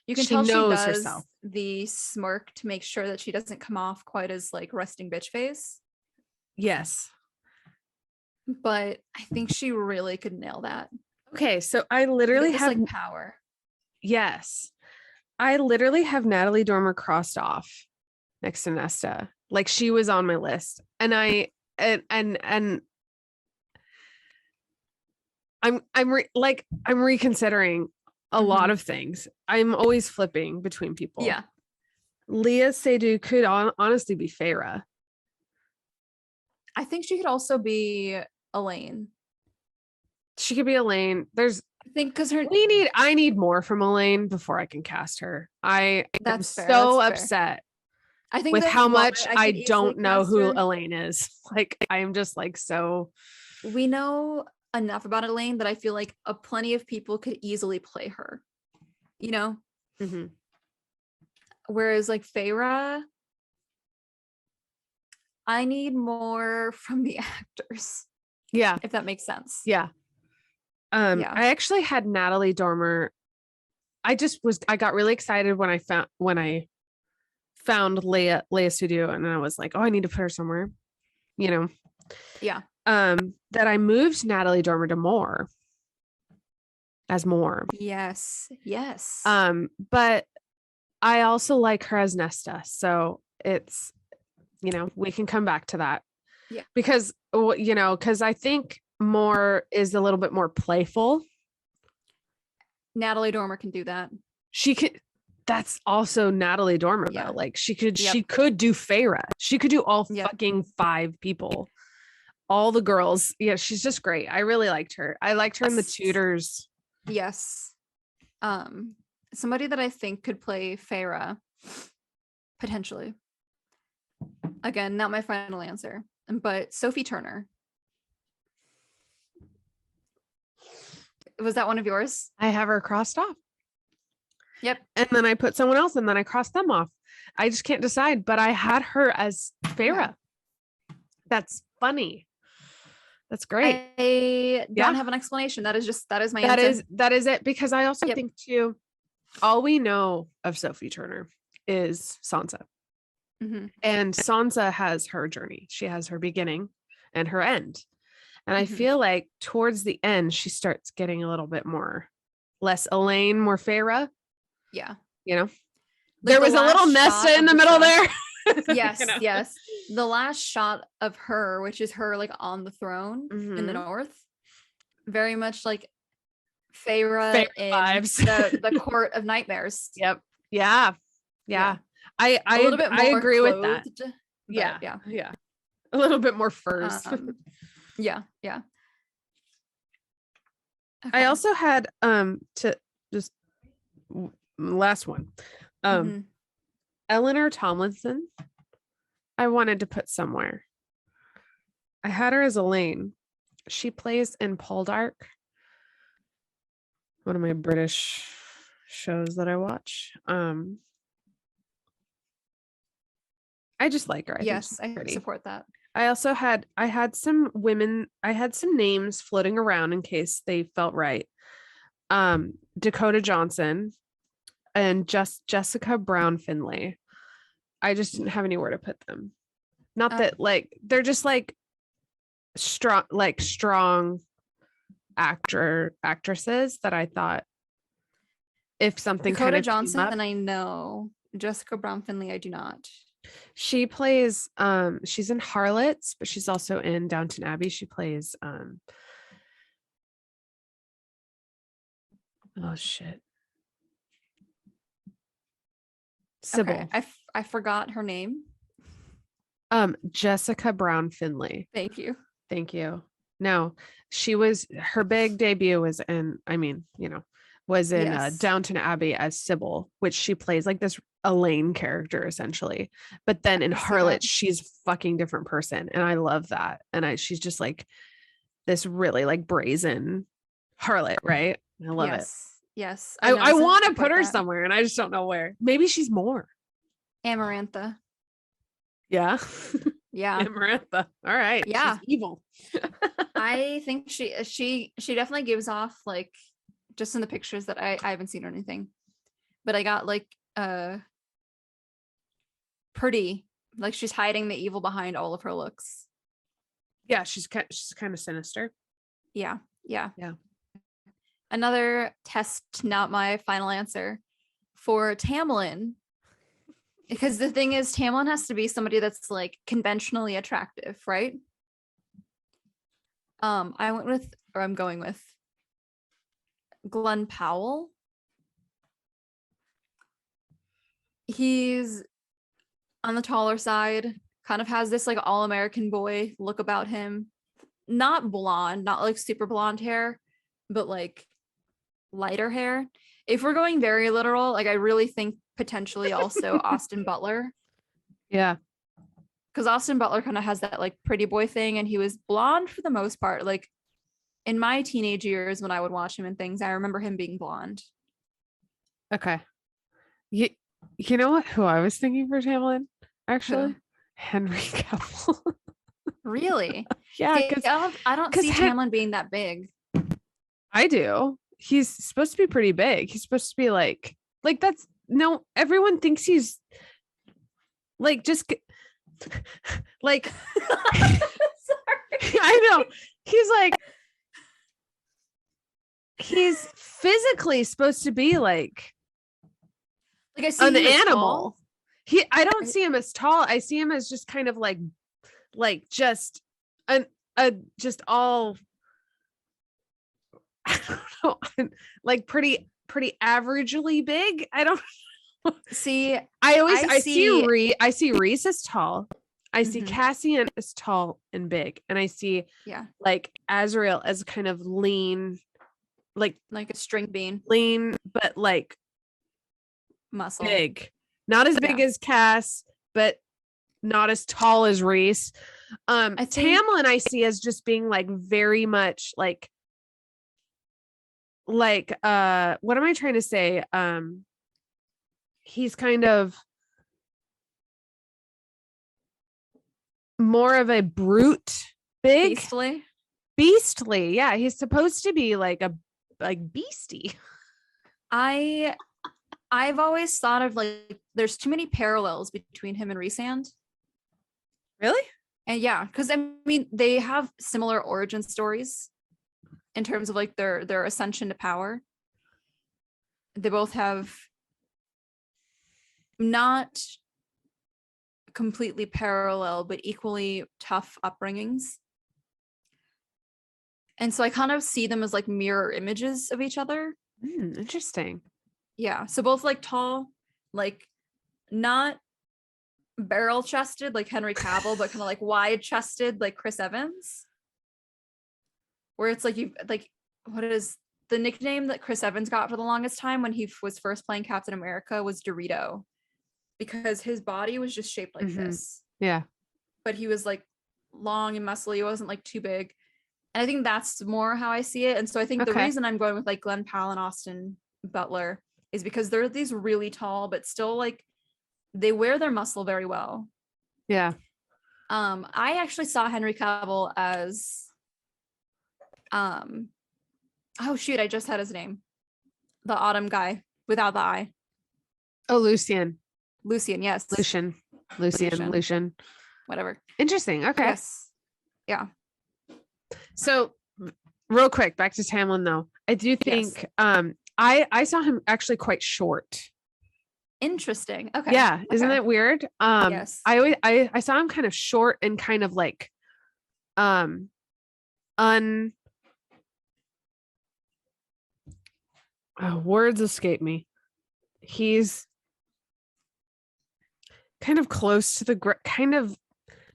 You can tell she does herself. The smirk to make sure that she doesn't come off quite as like resting bitch face. Yes. But I think she really could nail that. Okay, so I literally have like power. Yes. I literally have Natalie Dormer crossed off next to Nesta. Like she was on my list. And I'm reconsidering a lot of things. I'm always flipping between people. Yeah. Leah Seydoux could honestly be Feyre. I think she could also be Elaine. She could be Elaine. I think because I need more from Elaine before I can cast her. I'm so upset. I think with how much I don't know who Elaine is. Like I am just like so. We know enough about Elaine that I feel like plenty of people could easily play her. Whereas like Feyre, I need more from the actors. Yeah, if that makes sense. Yeah. I actually had Natalie Dormer. I got really excited when I found Leia Studio, and I was like, oh, I need to put her somewhere, Yeah. That I moved Natalie Dormer to Moore. As Moore. Yes. But I also like her as Nesta, so it's we can come back to that. Yeah. Because I think Moore is a little bit more playful. Natalie Dormer can do that. She could. That's also Natalie Dormer though. Like she could do Feyre. She could do all fucking 5 people. All the girls. Yeah, she's just great. I really liked her. I liked her in the Tudors. Yes. Somebody that I think could play Feyre potentially. Again, not my final answer, but Sophie Turner. Was that one of yours? I have her crossed off. Yep. And then I put someone else and then I crossed them off. I just can't decide, but I had her as Feyre. Yeah. That's funny. That's great. I don't have an explanation. That is my answer. That is it. Because I also think too, all we know of Sophie Turner is Sansa. Mm-hmm. And Sansa has her journey. She has her beginning and her end. And I feel like towards the end, she starts getting a little bit less Elaine, more Feyre. Yeah. Like there was a little Nesta in the middle there. Yes, yes. The last shot of her, which is her like on the throne in the north, very much like Feyre in vibes. the Court of Nightmares. Yep. Yeah. I A little bit more agree with that. clothed, Yeah. yeah. Yeah. A little bit more furs. Yeah. I Okay. also had to just last one. Eleanor Tomlinson. I wanted to put somewhere. I had her as Elaine. She plays in Poldark, one of my British shows that I watch. I just like her. Yes, I pretty. support that. I also had some names floating around in case they felt right. Dakota Johnson and Jessica Brown Finlay. I just didn't have anywhere to put them. Not that like they're just like strong actresses that I thought if something Dakota kind of Johnson, came up, and I know Jessica Brown Finlay, I do not. She plays she's in Harlots, but she's also in Downton Abbey. She plays oh shit. Sybil. Okay. I forgot her name. Jessica Brown Finlay. Thank you. No, her big debut was in Yes. Downton Abbey as Sybil, which she plays like this Elaine character essentially. But then in Harlots, she's a fucking different person. And I love that. And she's just like this really like brazen harlot, right? I love it. Yes. I want to put her somewhere and I just don't know where. Maybe she's more. Amarantha. Yeah. Yeah. Amarantha. All right. Yeah. She's evil. I think she definitely gives off like, just in the pictures that I haven't seen or anything, but I got like pretty, like she's hiding the evil behind all of her looks. Yeah, she's kind of sinister. Yeah. Another test, not my final answer, for Tamlin, because the thing is, Tamlin has to be somebody that's like conventionally attractive, right? I'm going with Glenn Powell. He's on the taller side, kind of has this like all-American boy look about him. Not blonde, not like super blonde hair, but like lighter hair. If we're going very literal, like I really think potentially also Austin Butler. Yeah. Because Austin Butler kind of has that like pretty boy thing, and he was blonde for the most part. Like in my teenage years when I would watch him and things, I remember him being blonde. Okay. You know what? Who I was thinking for Tamlin? Actually, Who? Henry Cavill. Really? Yeah, because I don't see Tamlin being that big. I do. He's supposed to be pretty big. He's supposed to be like that's no. Everyone thinks he's like just like. Sorry. I know. He's physically supposed to be like I see an animal. I don't see him as tall. I see him as just kind of like just just all I don't know, like pretty averagely big. I don't see. I see Reese as tall. I see Cassian as tall and big, and I see like Azrael as kind of lean, like a string bean, lean but like muscle, big, not as big as Cass, but not as tall as Reese. Tamlin I see as just being like very much like what am I trying to say? He's kind of more of a brute, big, beastly. Yeah, he's supposed to be like beastie. I've always thought of like there's too many parallels between him and Rhysand. Really? And yeah, because I mean they have similar origin stories in terms of like their ascension to power. They both have not completely parallel but equally tough upbringings. And so I kind of see them as like mirror images of each other. Interesting. Yeah. So both like tall, like not barrel chested like Henry Cavill, but kind of like wide chested like Chris Evans. Where it's like what is the nickname that Chris Evans got for the longest time when he was first playing Captain America was Dorito, because his body was just shaped like this. Yeah. But he was like long and muscly. He wasn't like too big. And I think that's more how I see it. And so I think the reason I'm going with like Glenn Powell and Austin Butler is because they're these really tall, but still like they wear their muscle very well. Yeah. I actually saw Henry Cavill as oh shoot, I just had his name. The autumn guy without the eye. Oh, Lucian, yes. Lucian. Whatever. Interesting. Okay. Yes. Yeah. So real quick, back to Tamlin though. I do think I saw him actually quite short. Interesting. Okay. Yeah. Isn't that weird? Yes. I saw him kind of short and kind of like words escape me. He's kind of close to the kind of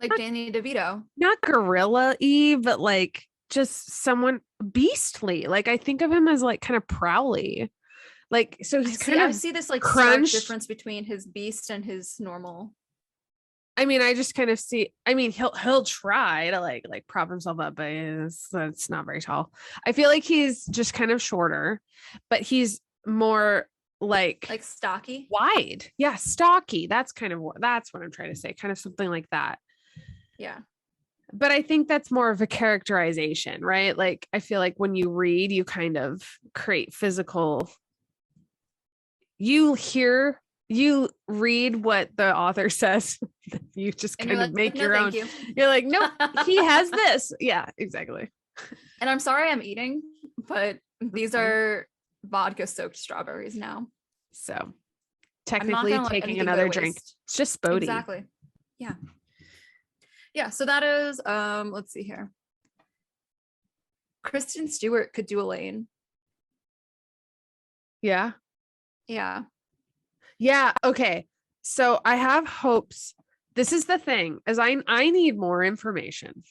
like Danny DeVito. Not gorilla-y, but like just someone beastly. Like I think of him as like kind of prowly. Like so he's I see this like stark difference between his beast and his normal. I mean, I just kind of see, I mean, he'll try to like prop himself up, but it's not very tall. I feel like he's just kind of shorter, but he's more like stocky, wide. Yeah, stocky. That's what I'm trying to say. Kind of something like that. Yeah. But I think that's more of a characterization, right? Like I feel like when you read, you kind of create physical. You read what the author says. You just kind of make your own. You're like, nope, he has this. Yeah, exactly. And I'm sorry I'm eating, but these are vodka soaked strawberries now. So technically taking another drink. It's just Bodhi. Exactly. Yeah. Yeah. So that is, let's see here. Kristen Stewart could do Elaine. Yeah. Yeah. Yeah. Okay. So I have hopes. This is the thing, as I need more information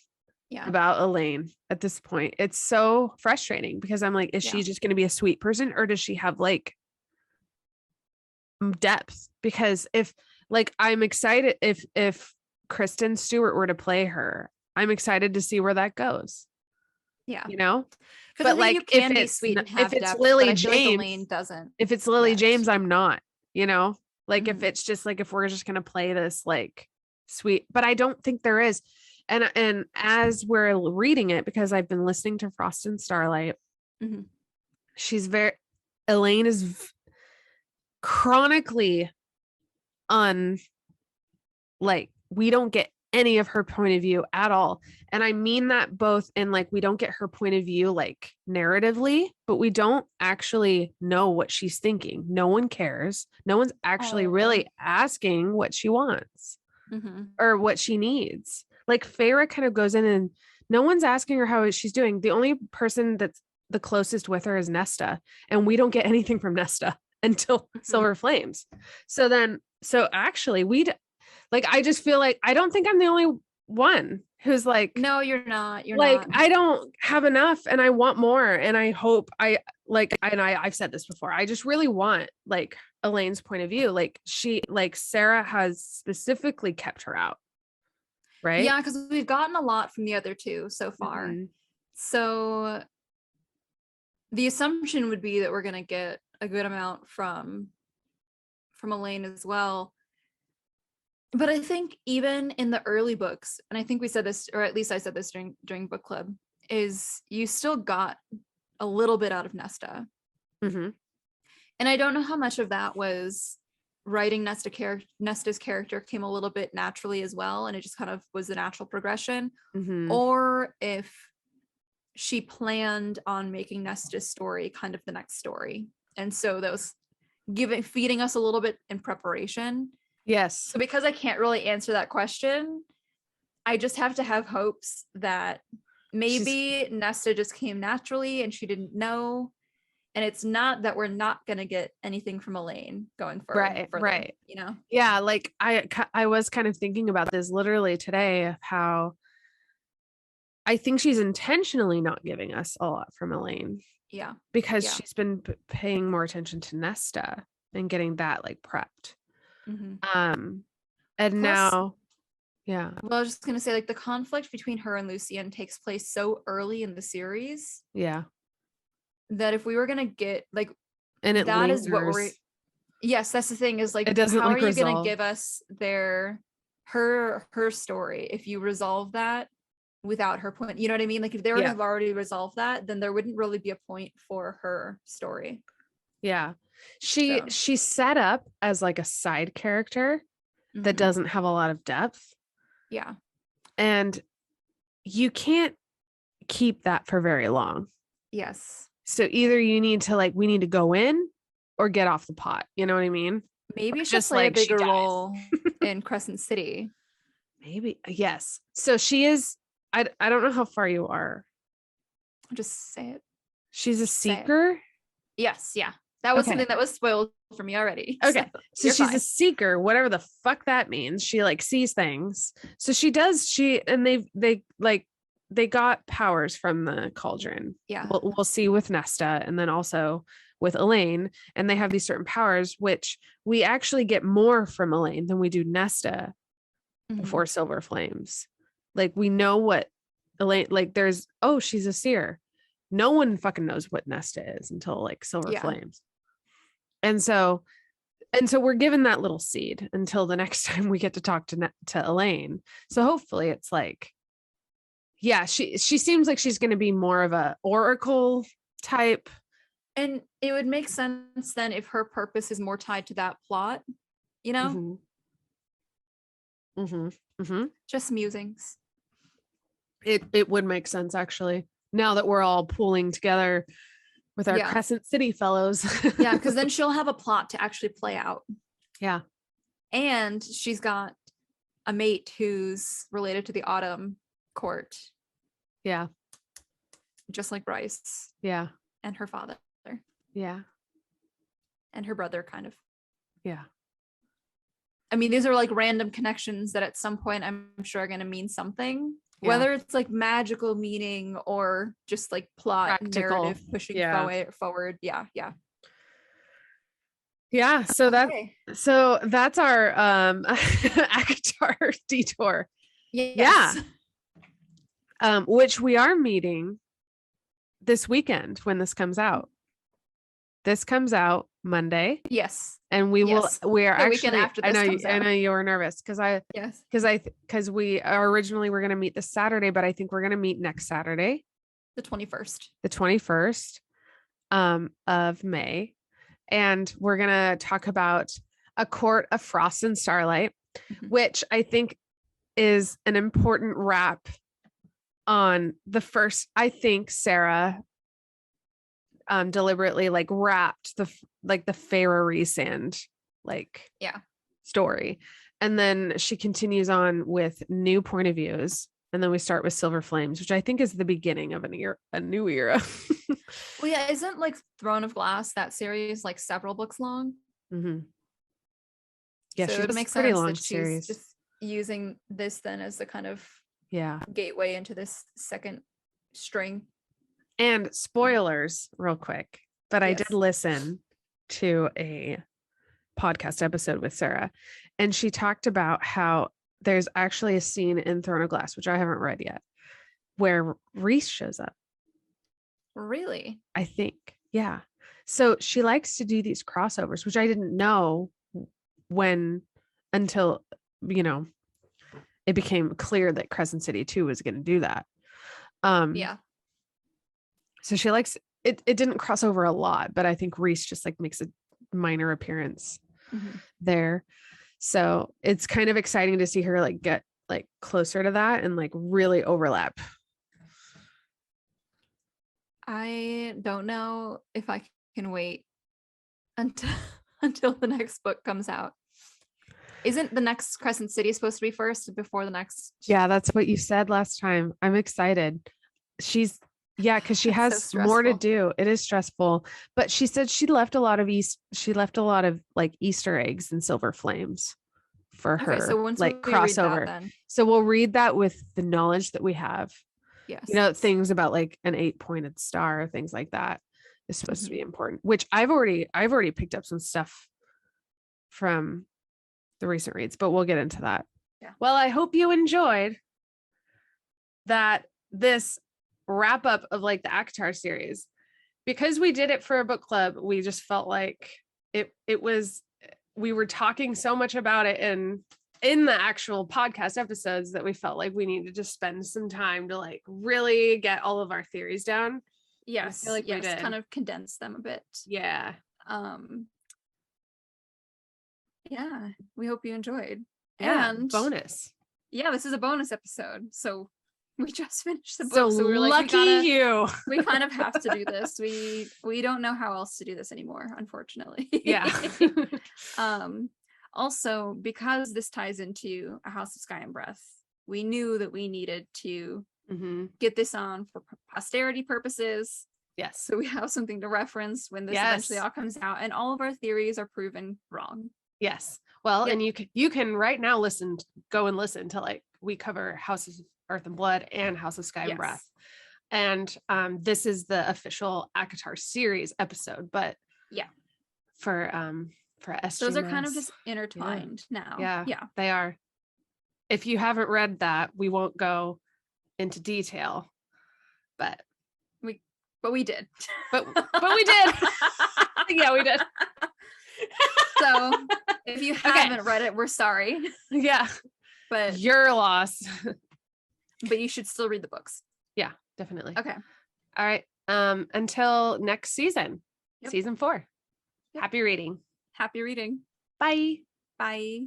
about Elaine at this point. It's so frustrating because I'm like, is she just going to be a sweet person, or does she have like depth? Because if like, I'm excited if Kristen Stewart were to play her, I'm excited to see where that goes. Yeah. You know? But like, you can be sweet and have if it's depth, Lily but I James, feel like Elaine doesn't. If it's Lily James, I'm not, you know, like Mm-hmm. if it's just like, if we're just going to play this like sweet, but I don't think there is. And as we're reading it, because I've been listening to Frost and Starlight, Elaine is chronically we don't get any of her point of view at all. And I mean that both in like, we don't get her point of view like narratively, but we don't actually know what she's thinking. No one cares. No one's actually really asking what she wants or what she needs. Like Feyre kind of goes in and no one's asking her how she's doing. The only person that's the closest with her is Nesta. And we don't get anything from Nesta until Silver Flames. So actually I just feel like I don't think I'm the only one who's like, no, you're not. You're like, not. I don't have enough and I want more. And I hope I've said this before. I just really want like Elaine's point of view. Like Sarah has specifically kept her out. Right. Yeah. Cause we've gotten a lot from the other two so far. So the assumption would be that we're going to get a good amount from Elaine as well. But I think even in the early books, and I think we said this, or at least I said this during book club, is you still got a little bit out of Nesta. And I don't know how much of that was writing Nesta's character came a little bit naturally as well, and it just kind of was the natural progression, or if she planned on making Nesta's story kind of the next story. And so that was feeding us a little bit in preparation. Yes. So because I can't really answer that question, I just have to have hopes that maybe Nesta just came naturally and she didn't know. And it's not that we're not going to get anything from Elaine going forward. Right. You know? Yeah. Like I was kind of thinking about this literally today of how I think she's intentionally not giving us a lot from Elaine. Yeah. Because she's been paying more attention to Nesta and getting that like prepped. And plus, now, yeah. Well, I was just going to say, like, the conflict between her and Lucian takes place so early in the series. Yeah. That if we were going to get like, and it that lingers. is what we're, yes, that's the thing is like, it doesn't how like are you going to resolve. give us her story if you resolve that without her point? You know what I mean? Like if they were to have already resolved that, then there wouldn't really be a point for her story. Yeah. She's set up as like a side character that doesn't have a lot of depth. Yeah. And you can't keep that for very long. Yes. So either you need to like, we need to go in or get off the pot. You know what I mean? Maybe it's just play like a bigger role in Crescent City. Maybe. Yes. So she is, I don't know how far you are. Just say it. She's a seeker. Yes. Yeah. That was something that was spoiled for me already. Okay. So she's a seeker, whatever the fuck that means. She like sees things. So and they got powers from the cauldron. Yeah. We'll see with Nesta and then also with Elaine. And they have these certain powers, which we actually get more from Elaine than we do Nesta before Silver Flames. Like we know what Elaine, like she's a seer. No one fucking knows what Nesta is until like Silver Flames. And so we're given that little seed until the next time we get to talk to Elaine. So hopefully it's like, yeah, she seems like she's going to be more of a oracle type. And it would make sense then if her purpose is more tied to that plot, you know? Just musings. It would make sense actually. Now that we're all pooling together with our Crescent City fellows. Yeah, because then she'll have a plot to actually play out. Yeah. And she's got a mate who's related to the Autumn Court. Yeah. Just like Bryce. Yeah. And her father. Yeah. And her brother, kind of. Yeah. I mean, these are like random connections that at some point I'm sure are going to mean something. Whether it's like magical meaning or just like plot narrative pushing forward. Yeah. So that's our ACOTAR detour. Yes. Yeah. Which we are meeting this weekend when this comes out. This comes out Monday. Yes. And we are actually, after this I know you were nervous because we originally were going to meet this Saturday, but I think we're going to meet next Saturday. The 21st of May. And we're going to talk about A Court of Frost and Starlight, which I think is an important wrap on the first. I think Sarah deliberately like wrapped the Feyre Rhysand story, and then she continues on with new point of views, and then we start with Silver Flames, which I think is the beginning of a new era. Well, yeah, isn't like Throne of Glass, that series, like several books long? Yeah, so it makes pretty sense long that series. She's just using this then as the kind of gateway into this second string. And spoilers real quick, but I did listen to a podcast episode with Sarah, and she talked about how there's actually a scene in Throne of Glass, which I haven't read yet, where Rhys shows up. Really? I think. Yeah. So she likes to do these crossovers, which I didn't know until, it became clear that Crescent City 2 was going to do that. So she likes it. It didn't cross over a lot, but I think Rhys just like makes a minor appearance there. So it's kind of exciting to see her like get like closer to that and like really overlap. I don't know if I can wait until the next book comes out. Isn't the next Crescent City supposed to be first before the next? Yeah, that's what you said last time. I'm excited. because she has so more to stressful. do. It is stressful, but she said she left a lot of like Easter eggs and silver flames for her, Okay, so once like we read that, crossover. then So we'll read that with the knowledge that we have. yes, Things about like an 8-pointed star, things like that is supposed to be Mhm. important, which I've already picked up some stuff from the recent reads, but we'll get into that. Yeah. Well, I hope you enjoyed this wrap up of like the ACOTAR series. Because we did it for a book club, we just felt like we were talking so much about it in the actual podcast episodes that we felt like we needed to spend some time to like really get all of our theories down. yes, like we did. kind of condense them a bit. Yeah. Yeah, we hope you enjoyed. Yeah, And bonus. Yeah, this is a bonus episode, so we just finished the book, So we were like, you. We kind of have to do this. We don't know how else to do this anymore, unfortunately. Yeah. Also, because this ties into A House of Sky and Breath, we knew that we needed to get this on for posterity purposes. Yes. So we have something to reference when this eventually all comes out, and all of our theories are proven wrong. Yes. Well, and you can right now go and listen to like we cover House of Earth and Blood and House of Sky and Breath. And this is the official ACOTAR series episode, but for SG those are kind of just intertwined now. Yeah, they are. If you haven't read that, we won't go into detail, but we did. But we did. Yeah, we did. So if you haven't read it, we're sorry. Yeah. But your loss. But you should still read the books. Yeah, definitely. Okay. All right. Until next season, season 4. Yep. Happy reading. Happy reading. Bye. Bye.